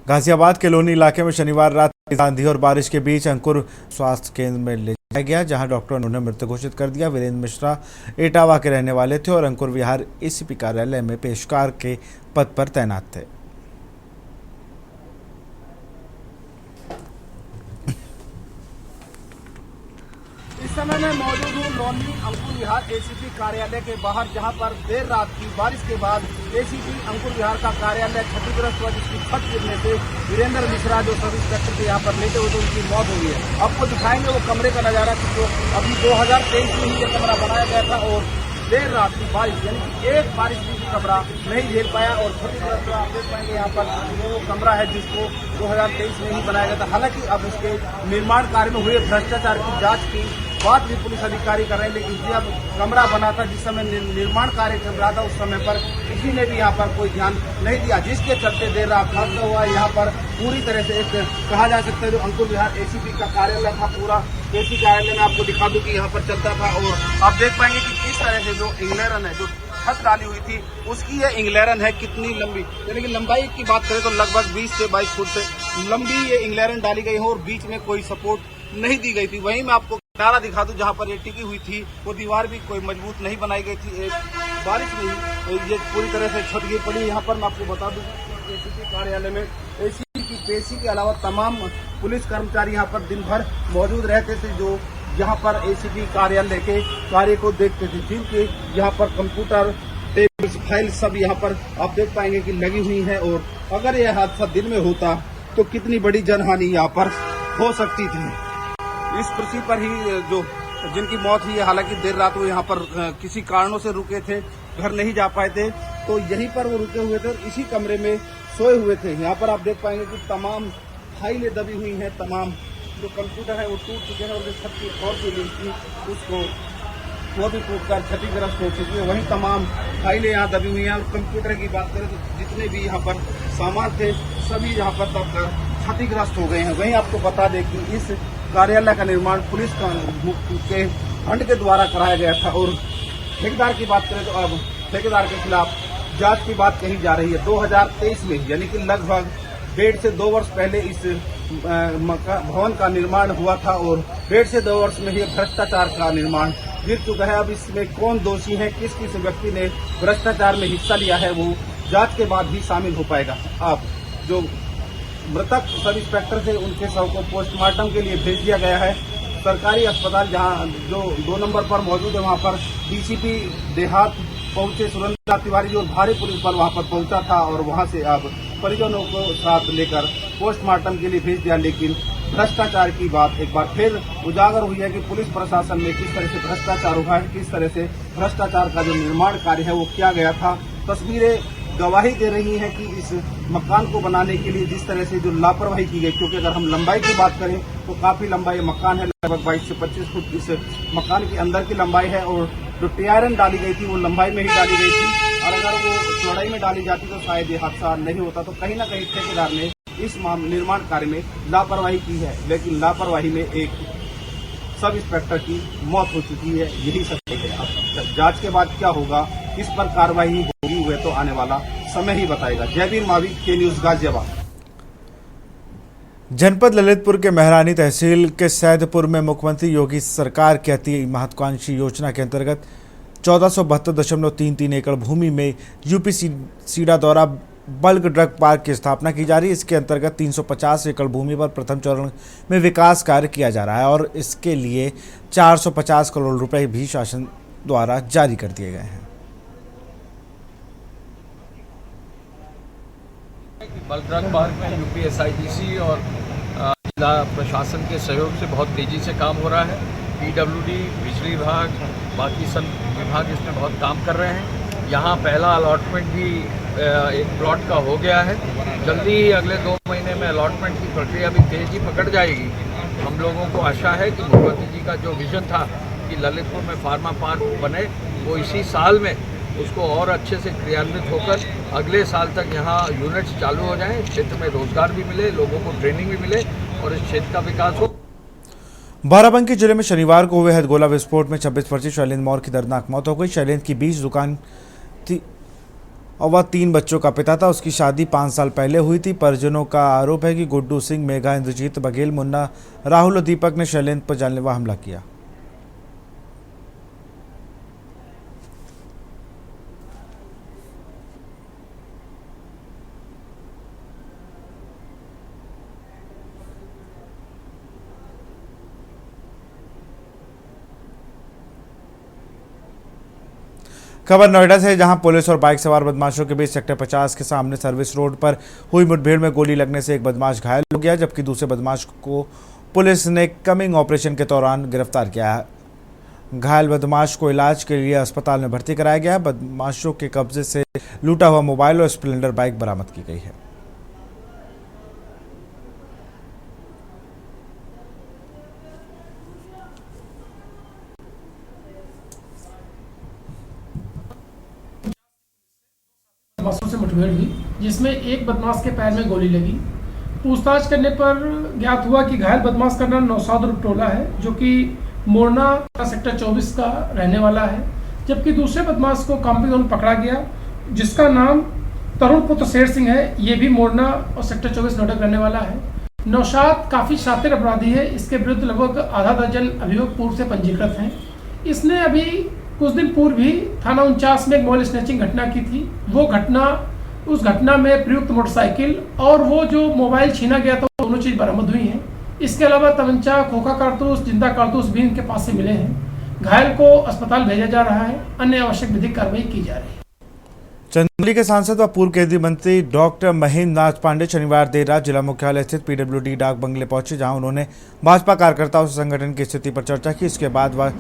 गाजियाबाद के लोनी इलाके में शनिवार रात आंधी और बारिश के बीच अंकुर स्वास्थ्य केंद्र में ले जाया गया, जहां डॉक्टरों ने उन्हें मृत घोषित कर दिया। वीरेंद्र मिश्रा इटावा के रहने वाले थे और अंकुर विहार एसीपी कार्यालय में पेशकार के पद पर तैनात थे। इस समय मैं मौजूद हूँ लोनी अंकुर विहार एसीपी कार्यालय के बाहर, जहां पर देर रात की बारिश के बाद एसीपी अंकुर विहार का कार्यालय क्षतिग्रस्त हुआ, जिसकी छत गिरने से वीरेंद्र मिश्रा जो सब इंस्पेक्टर थे यहाँ पर लेटे हुए थे, उनकी मौत हो गई है। आपको दिखाएंगे वो कमरे का नजारा कि जो अभी 2023 में ही ये कमरा बनाया गया था और देर रात की बारिश यानी कि एक बारिश भी कमरा नहीं झेल पाया और क्षतिग्रस्त हुआ। आप देख पाएंगे यहाँ पर वो कमरा है जिसको 2023 में ही बनाया गया था। हालांकि अब उसके निर्माण कार्य में हुए भ्रष्टाचार की जांच की बात भी पुलिस अधिकारी कर रहे हैं, लेकिन जब कमरा बना था, जिस समय निर्माण कार्य चल रहा था, उस समय पर किसी ने भी यहाँ पर कोई ध्यान नहीं दिया, जिसके चलते देर रात हादसा हुआ। यहाँ पर पूरी तरह से एक कहा जा सकता है जो अंकुर विहार एसीपी का कार्यालय था, पूरा एसी कार्यालय में आपको दिखा दूं कि यहाँ पर चलता था। और आप देख पाएंगे कि किस तरह से जो इंग्लैरन है, जो छत डाली हुई थी, उसकी ये इंग्लैरन है कितनी लंबी, यानी कि लंबाई की बात करें तो लगभग 20 से 22 फुट से लंबी ये इंग्लैरन डाली गई है और बीच में कोई सपोर्ट नहीं दी गई थी। वहीं मैं आपको किनारा दिखा दूं जहां पर ये टिकी हुई थी, वो दीवार भी कोई मजबूत नहीं बनाई गई थी। एक बारिश में ही ये पूरी तरह से छत गिर पड़ी। यहाँ पर मैं आपको बता दूं एसीपी कार्यालय में एसीपी की पेशी के अलावा तमाम पुलिस कर्मचारी यहाँ पर दिन भर मौजूद रहते थे, जो यहाँ पर एसीपी कार्यालय के कार्य को देखते थे, जिनके यहाँ पर कंप्यूटर टेबल्स फाइल सब यहाँ पर आप देख पाएंगे कि लगी हुई है। और अगर यह हादसा दिन में होता तो कितनी बड़ी जनहानि यहाँ पर हो सकती थी। इस कृषि पर ही जो जिनकी मौत हुई है, हालांकि देर रात वो यहाँ पर किसी कारणों से रुके थे, घर नहीं जा पाए थे, तो यहीं पर वो रुके हुए थे और इसी कमरे में सोए हुए थे। यहाँ पर आप देख पाएंगे कि तमाम फाइलें दबी हुई हैं, तमाम जो कंप्यूटर है वो टूट चुके हैं और जो छत की और की लिंक थी उसको वो भी टूटकर क्षतिग्रस्त हो चुकी है। वहीं तमाम फाइलें यहाँ दबी हुई हैं और कंप्यूटर की बात करें तो जितने भी यहाँ पर सामान थे सभी यहाँ पर तब क्षतिग्रस्त हो गए हैं। वहीं आपको बता दें कि इस कार्यालय का निर्माण पुलिस के फंड के द्वारा कराया गया था और ठेकेदार की बात करें तो अब ठेकेदार के खिलाफ जांच की बात कही जा रही है। 2023 में यानी कि लगभग 1.5 से 2 वर्ष पहले इस भवन का निर्माण हुआ था और 1.5 से 2 वर्ष में ही भ्रष्टाचार का निर्माण गिर चुका है। अब इसमें कौन दोषी है, किस किस व्यक्ति ने भ्रष्टाचार में हिस्सा लिया है, वो जांच के बाद ही शामिल हो पाएगा। अब जो मृतक सब इंस्पेक्टर थे उनके शव को पोस्टमार्टम के लिए भेज दिया गया है। सरकारी अस्पताल जहां जो 2 नंबर पर मौजूद है वहां पर डीसीपी देहात पहुंचे, सुरेंद्र तिवारी जो भारी पुलिस बल वहां पर पहुंचा था और वहां से अब परिजनों को साथ लेकर पोस्टमार्टम के लिए भेज दिया। लेकिन भ्रष्टाचार की बात एक बार फिर उजागर हुई है कि पुलिस प्रशासन में किस तरह से भ्रष्टाचार हुआ है, किस तरह से भ्रष्टाचार का जो निर्माण कार्य है वो किया गया था। तस्वीरें गवाही दे रही हैं कि इस मकान को बनाने के लिए जिस तरह से जो लापरवाही की गई, क्योंकि अगर हम लंबाई की बात करें तो काफी लंबा ये मकान है, लगभग 22 से 25 फुट इस मकान के अंदर की लंबाई है और जो टीआरएन डाली गई थी वो लंबाई में ही डाली गई थी और अगर वो चौड़ाई में डाली जाती तो शायद ये हादसा नहीं होता। तो कहीं ना कहीं ठेकेदार ने इस निर्माण कार्य में लापरवाही की है, लेकिन लापरवाही में एक सब इंस्पेक्टर की मौत हो चुकी है। यही सत्य है। अब जांच के बाद क्या होगा, किस पर कार्रवाई होगी, वह तो आने वाला समय ही बताएगा। जयवीर मावी के न्यूज गाजियाबाद। जनपद ललितपुर के मेहरानी तहसील के सैदपुर में मुख्यमंत्री योगी सरकार की अति महत्वाकांक्षी योजना के अंतर्गत 1472.33 एकड़ भूमि में यूपी सीडा द्वारा बल्क ड्रग पार्क की स्थापना की जा रही है। इसके अंतर्गत 350 एकड़ भूमि पर प्रथम चरण में विकास कार्य किया जा रहा है और इसके लिए 450 करोड़ रुपए भी शासन द्वारा जारी कर दिए गए हैं। बल्क ड्रग पार्क में यूपीएसआईडीसी और जिला प्रशासन के सहयोग से बहुत तेज़ी से काम हो रहा है। पीडब्ल्यूडी, बिजली विभाग, बाकी सब विभाग इसमें बहुत काम कर रहे हैं। यहाँ पहला अलॉटमेंट भी एक प्लॉट का हो गया है। जल्दी ही अगले 2 महीने में अलॉटमेंट की प्रक्रिया भी तेज़ी पकड़ जाएगी। हम लोगों को आशा है कि मुख्यमंत्री जी का जो विज़न था कि ललितपुर में फार्मा पार्क बने, वो इसी साल में उसको और अच्छे से क्रियान्वित होकर अगले साल तक यहाँ यूनिट्स चालू हो जाएं, क्षेत्र में रोजगार भी मिले, लोगों को ट्रेनिंग भी मिले और इस क्षेत्र का विकास हो। बाराबंकी जिले में शनिवार को हुए हथगोला विस्फोट में 26 वर्षीय शैलेंद्र मौर्य की दर्दनाक मौत हो गई। शैलेंद्र की 20 दुकान थी और वह 3 बच्चों का पिता था। उसकी शादी 5 साल पहले हुई थी। परिजनों का आरोप है कि गुड्डू सिंह, मेघा, इंद्रजीत, बघेल, मुन्ना, राहुल और दीपक ने शैलेंद्र पर जानलेवा हमला किया। खबर नोएडा से, जहां पुलिस और बाइक सवार बदमाशों के बीच सेक्टर 50 के सामने सर्विस रोड पर हुई मुठभेड़ में गोली लगने से एक बदमाश घायल हो गया, जबकि दूसरे बदमाश को पुलिस ने कमिंग ऑपरेशन के दौरान गिरफ्तार किया है। घायल बदमाश को इलाज के लिए अस्पताल में भर्ती कराया गया है। बदमाशों के कब्जे से लूटा हुआ मोबाइल और स्प्लेंडर बाइक बरामद की गई है। बदमाशों से मुठभेड़ हुई, जिसमें एक बदमाश के पैर में गोली लगी। पूछताछ करने पर ज्ञात हुआ कि घायल बदमाश का नाम नौशाद उर्फ टोला है, जो कि मोरना सेक्टर 24 का रहने वाला है, जबकि दूसरे बदमाश को काम्पी जोन पकड़ा गया, जिसका नाम तरुण पुत्र शेर सिंह है। ये भी मोरना और सेक्टर 24 नोएडा रहने वाला है। नौशाद काफ़ी शातिर अपराधी है। इसके विरुद्ध लगभग आधा दर्जन अभियोग पूर्व से पंजीकृत हैं। इसने अभी कुछ दिन पूर्व भी थाना 49 में एक मोबाइल स्नैचिंग घटना की थी। उस घटना में प्रयुक्त मोटरसाइकिल और वो जो मोबाइल छीना गया था, दोनों चीज़ बरामद हुई हैं। इसके अलावा तमंचा, खोखा कारतूस, जिंदा कारतूस भी इनके पास से मिले हैं। घायल को अस्पताल भेजा जा रहा है। अन्य आवश्यक विधिक कार्रवाई की जा रही है। चंदौली के सांसद व पूर्व केंद्रीय मंत्री डॉक्टर महेंद्र नाथ पांडे शनिवार देर रात जिला मुख्यालय स्थित पीडब्ल्यूडी डाक बंगले पहुंचे, जहां उन्होंने भाजपा कार्यकर्ताओं से संगठन की स्थिति पर चर्चा की। इसके बाद वह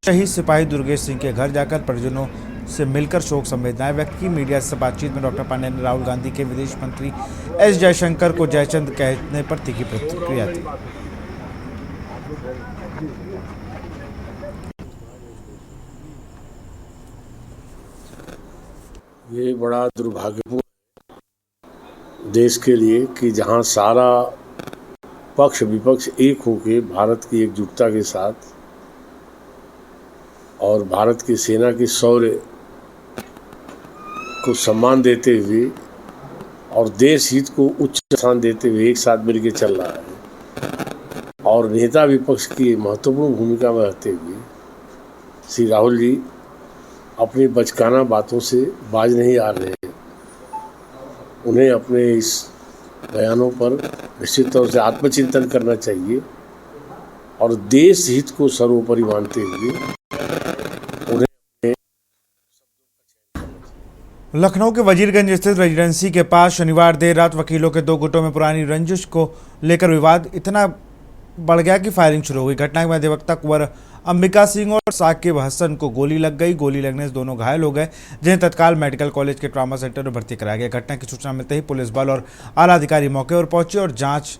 शहीद सिपाही दुर्गेश सिंह के घर जाकर परिजनों से मिलकर शोक संवेदनाएं व्यक्त की। मीडिया से बातचीत में डॉक्टर पांडे ने राहुल गांधी के विदेश मंत्री एस जयशंकर को जयचंद कहने पर तीखी प्रतिक्रिया दी। ये बड़ा दुर्भाग्यपूर्ण देश के लिए कि जहां सारा पक्ष विपक्ष एक होकर भारत की एकजुटता के साथ और भारत की सेना की शौर्य को सम्मान देते हुए और देश हित को उच्च स्थान देते हुए एक साथ मिलकर चल रहा है, और नेता विपक्ष की महत्वपूर्ण भूमिका में रहते हुए श्री राहुल जी अपनी बचकाना बातों से बाज नहीं आ रहे हैं। उन्हें अपने इस बयानों पर निश्चित तौर से आत्मचिंतन करना चाहिए और देश हित को सर्वोपरि मानते हुए उन्हें। लखनऊ के वजीरगंज स्थित रेजिडेंसी के पास शनिवार देर रात वकीलों के 2 गुटों में पुरानी रंजिश को लेकर विवाद इतना बढ़ गया कि फायरिंग शुरू हो गई। घटना में अधिवक्ता कुंवर अंबिका सिंह और साकिब हसन को गोली लग गई। गोली लगने से दोनों घायल हो गए, जिन्हें तत्काल मेडिकल कॉलेज के ट्रॉमा सेंटर में भर्ती कराया गया। घटना की सूचना मिलते ही पुलिस बल और आला अधिकारी मौके पर पहुंचे और जांच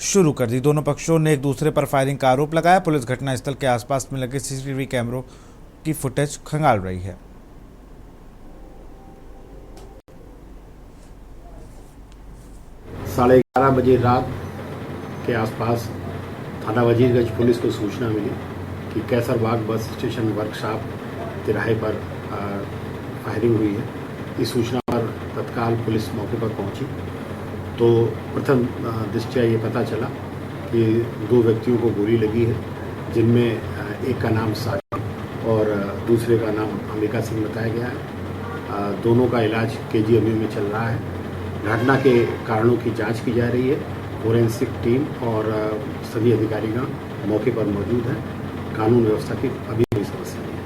शुरू कर दी। दोनों पक्षों ने एक दूसरे पर फायरिंग का आरोप लगाया। पुलिस घटनास्थल के आसपास में लगे सीसीटीवी कैमरों की फुटेज खंगाल रही है। साढ़े 11 बजे रात के आसपास थाना वजीरगंज पुलिस को सूचना मिली कि कैसरबाग बस स्टेशन वर्कशॉप तिराहे पर फायरिंग हुई है। इस सूचना पर तत्काल पुलिस मौके पर पहुंची तो प्रथम दृष्टया ये पता चला कि 2 व्यक्तियों को गोली लगी है, जिनमें एक का नाम साकिब और दूसरे का नाम अंबिका सिंह बताया गया है। दोनों का इलाज KGMU में चल रहा है। घटना के कारणों की जांच की जा रही है। फोरेंसिक टीम और सभी अधिकारीगण मौके पर मौजूद हैं। कानून व्यवस्था की अभी कोई समस्या नहीं है।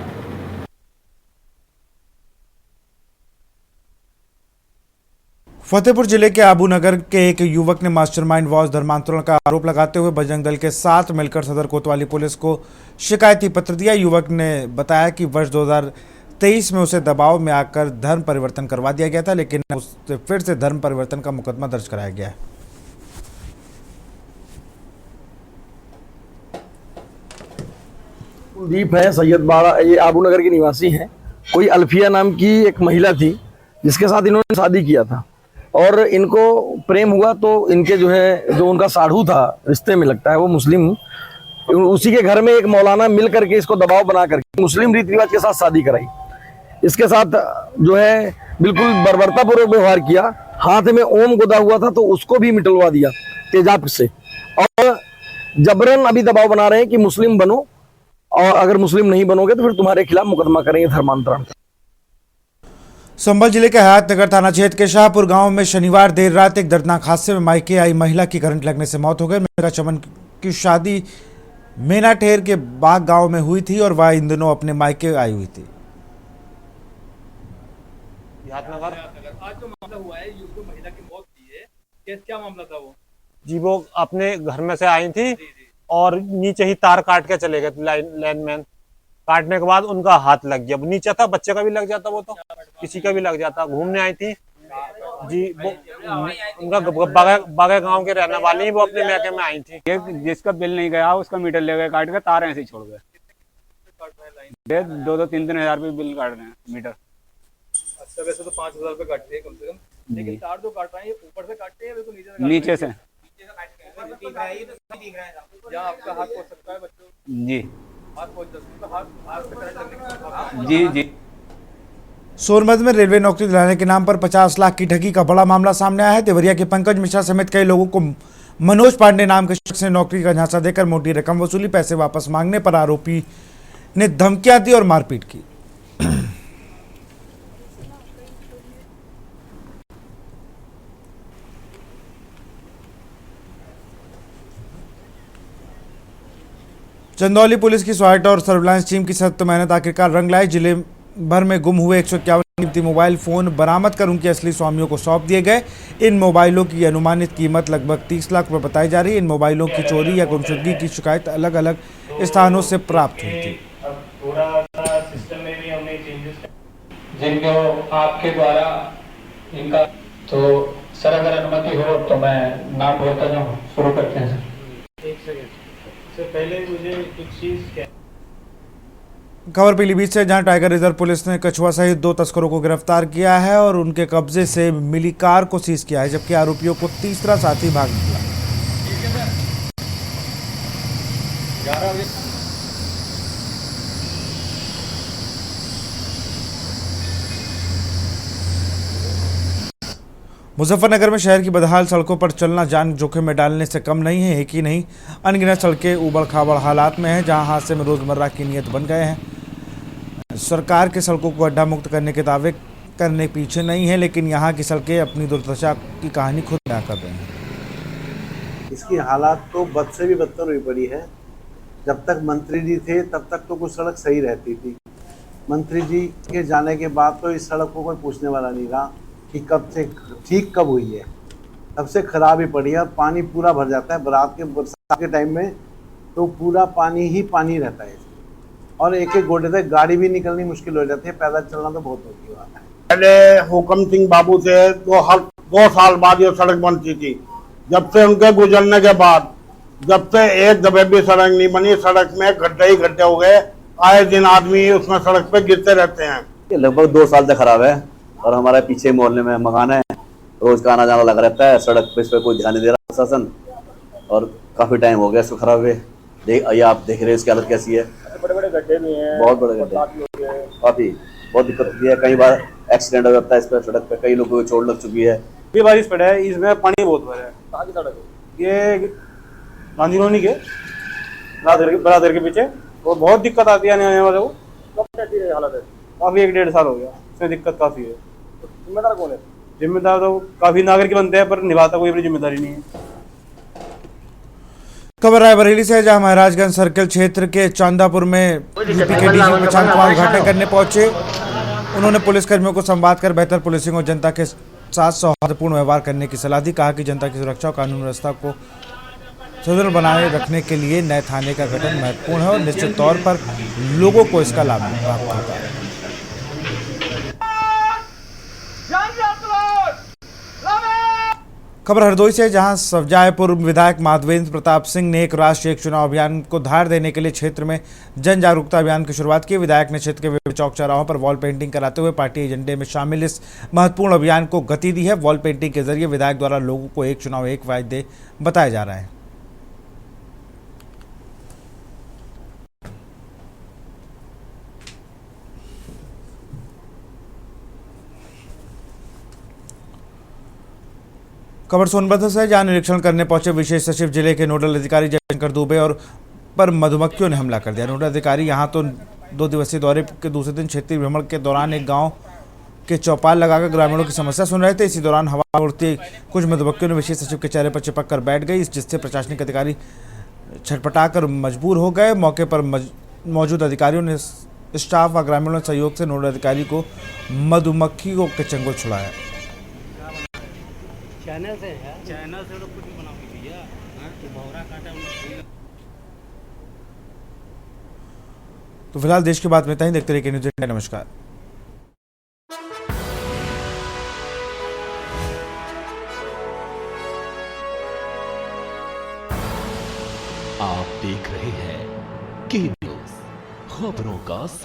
फतेहपुर जिले के आबू नगर के एक युवक ने मास्टरमाइंड वॉच धर्मांतरण का आरोप लगाते हुए बजरंग दल के साथ मिलकर सदर कोतवाली पुलिस को शिकायती पत्र दिया। युवक ने बताया कि वर्ष 2023 में उसे दबाव में आकर धर्म परिवर्तन करवा दिया गया था, लेकिन उससे फिर से धर्म परिवर्तन का मुकदमा दर्ज कराया गया है। कुलदीप है, सैयद बाड़ा, ये आबू नगर के निवासी हैं। कोई अल्फिया नाम की एक महिला थी जिसके साथ इन्होंने शादी किया था और इनको प्रेम हुआ तो इनके जो उनका साढ़ू था रिश्ते में लगता है वो मुस्लिम, उसी के घर में एक मौलाना मिल करके इसको दबाव बना करके मुस्लिम रीति रिवाज के साथ शादी कराई। इसके साथ बिल्कुल बर्बरतापूर्वक व्यवहार किया। हाथ में ओम गोदा हुआ था तो उसको भी मिटलवा दिया तेजाब से, और जबरन अभी दबाव बना रहे हैं कि मुस्लिम बनो और अगर मुस्लिम नहीं बनोगे तो फिर तुम्हारे खिलाफ मुकदमा करेंगे धर्मांतरण का। संभल जिले के हयातनगर थाना क्षेत्र के शाहपुर गांव में शनिवार देर रात एक दर्दनाक हादसे में मायके आई महिला की करंट लगने से मौत हो गई। मेरा चमन की शादी मेनाठेर के बाग गांव में हुई थी और वह इन दिनों अपने मायके आई हुई थी। आज जो मामला हुआ है, जो महिला की मौत हुई है, क्या मामला था वो? जी वो अपने घर में से आई थी और नीचे ही तार काट के चले गए। लाइनमैन काटने के बाद उनका हाथ लग गया। नीचे था, बच्चे का भी लग जाता, वो तो किसी का भी लग जाता। घूमने आई थी जी, वो उनका बागे गांव के रहने वाली, वो अपने मैके में आई थी। जिसका बिल नहीं गया उसका मीटर ले गए काट के, तार ऐसे ही छोड़ गए। 2-3 हजार रुपये बिल काट रहे हैं मीटर। अच्छा, वैसे तो 5,000 रुपये काटते हैं कम से कम, लेकिन तार जो काट रहे हैं ऊपर से काटते हैं बिल्कुल नीचे से। जहाँ आपका हाथ पहुंच सकता है बच्चों जी, हाथ पहुंच सकता है, हाथ पे करंट लगने जी जी। सोनभद्र में रेलवे नौकरी दिलाने के नाम पर 50 लाख की ठगी का बड़ा मामला सामने आया है। देवरिया के पंकज मिश्रा समेत कई लोगों को मनोज पांडे नाम के शख्स ने नौकरी का झांसा देकर मोटी रकम वसूली। पैसे वापस मांगने पर आरोपी ने धमकियां दी और मारपीट की। चंदौली पुलिस की स्वाट और सर्विलांस टीम की सख्त मेहनत आखिरकार रंग लाई। जिले भर में गुम हुए 151 कीमती मोबाइल फोन बरामद कर उनके असली स्वामियों को सौंप दिए गए। इन मोबाइलों की अनुमानित कीमत लगभग 30 लाख रुपए बताई जा रही है। इन मोबाइलों की चोरी या गुमशुदगी की शिकायत अलग अलग स्थानों से प्राप्त हुई थी। जिनको आपके द्वारा इनका, तो सर अगर अनुमति हो तो मैं नाम बोलता जाऊँ, शुरू करते हैं सर। एक सेकंड से पहले मुझे एक चीज क्या। खबर पीलीभीत से, जहां टाइगर रिजर्व पुलिस ने कछुआ सहित 2 तस्करों को गिरफ्तार किया है और उनके कब्जे से मिली कार को सीज किया है, जबकि आरोपियों को तीसरा साथी भाग निकला। मुजफ्फरनगर में शहर की बदहाल सड़कों पर चलना जान जोखिम में डालने से कम नहीं है। एक ही नहीं, अनगिनत सड़कें उबड़ खाबड़ हालात में हैं, जहां हादसे में रोजमर्रा की नियत बन गए हैं। सरकार के सड़कों को अड्डा मुक्त करने के दावे करने पीछे नहीं है, लेकिन यहाँ की सड़कें अपनी दुर्दशा की कहानी खुद बयां कर रही हैं। इसकी हालात तो बद से भी बदतर हुई पड़ी है। जब तक मंत्री जी थे तब तक तो कुछ सड़क सही रहती थी। मंत्री जी के जाने के बाद तो इस सड़क को कोई पूछने वाला नहीं रहा कि कब से ठीक कब हुई है। तब से खराब ही पड़ी है और पानी पूरा भर जाता है। बरसात के टाइम में तो पूरा पानी ही पानी रहता है और एक एक गोटे तक गाड़ी भी निकलनी मुश्किल हो जाती है। पैदल चलना तो बहुत मुश्किल होता है। पहले हुक्म सिंह बाबू से तो हर 2 साल बाद ये सड़क बनती थी। जब से उनके गुजरने के बाद जब से एक दफे भी सड़क नहीं बनी, सड़क में गड्ढे ही गड्ढे हो गए। आए दिन आदमी उसमें सड़क पे गिरते रहते हैं। लगभग 2 साल से खराब है और हमारे पीछे मोहल्ले में मकान है, रोज का आना जाना लगा रहता है। सड़क पे इस पर कोई ध्यान नहीं दे रहा प्रशासन और काफी टाइम हो गया इसको खराब हुए। आप देख रहे हैं इसकी हालत कैसी है। बड़े बड़े गड्ढे भी हैं, बहुत बड़े गड्ढे, काफी बहुत दिक्कत होती है। कई बार एक्सीडेंट हो जाता है इस पर सड़क पे, कई लोगों को चोट लग चुकी है। ये बारिश पड़ा है, इसमें पानी बहुत भरा है। कहाँ की सड़क है ये? गांधी कॉलोनी के बरादर के पीछे, और बहुत दिक्कत आती है आने वाले को। कब कैसी हालत है? काफी 1-1.5 साल हो गया, इसमें दिक्कत काफी है। जिम्मेदार कौन है? जिम्मेदार तो काफी नागरिक बनते हैं पर निभाता कोई अपनी जिम्मेदारी नहीं है। खबर रायबरेली से, जहां महाराजगंज सर्किल क्षेत्र के चांदापुर में यूपी के डीजी प्रशांत कुमार उद्घाटन करने पहुंचे। उन्होंने पुलिसकर्मियों को संवाद कर बेहतर पुलिसिंग और जनता के साथ सौहार्दपूर्ण व्यवहार करने की सलाह दी। कहा कि जनता की सुरक्षा और कानून व्यवस्था को सुदृढ़ बनाए रखने के लिए नए थाने का गठन महत्वपूर्ण है और निश्चित तौर पर लोगों को इसका लाभ प्राप्त होगा। खबर हरदोई से, जहां सवजायपुर विधायक माधवेंद्र प्रताप सिंह ने एक राष्ट्रीय एक चुनाव अभियान को धार देने के लिए क्षेत्र में जन जागरूकता अभियान की शुरुआत की। विधायक ने क्षेत्र के विभिन्न चौक चौराहों पर वॉल पेंटिंग कराते हुए पार्टी एजेंडे में शामिल इस महत्वपूर्ण अभियान को गति दी है। वॉल पेंटिंग के जरिए विधायक द्वारा लोगों को एक चुनाव एक वायदे बताए जा रहे हैं। खबर सोनभद्र से, जहां निरीक्षण करने पहुंचे विशेष सचिव जिले के नोडल अधिकारी जयशंकर दुबे और पर मधुमक्खियों ने हमला कर दिया। नोडल अधिकारी यहां तो 2 दिवसीय दौरे के दूसरे दिन क्षेत्रीय भ्रमण के दौरान एक गांव के चौपाल लगाकर ग्रामीणों की समस्या सुन रहे थे। इसी दौरान हवा उड़ती कुछ मधुमक्खियों ने विशेष सचिव के चेहरे पर चिपक कर बैठ गई, जिससे प्रशासनिक अधिकारी छटपटाकर मजबूर हो गए। मौके पर मौजूद अधिकारियों ने स्टाफ व ग्रामीणों के सहयोग से नोडल अधिकारी को मधुमक्खियों के चंगुल छुड़ाया। चैनल से लोग कुछ भी बनाओगे भैया, तो भौरा काटा। तो फिलहाल देश की बात में इतना ही। देखते रहिए न्यूज़ 18। नमस्कार। आप देख रहे हैं के न्यूज़, खबरों का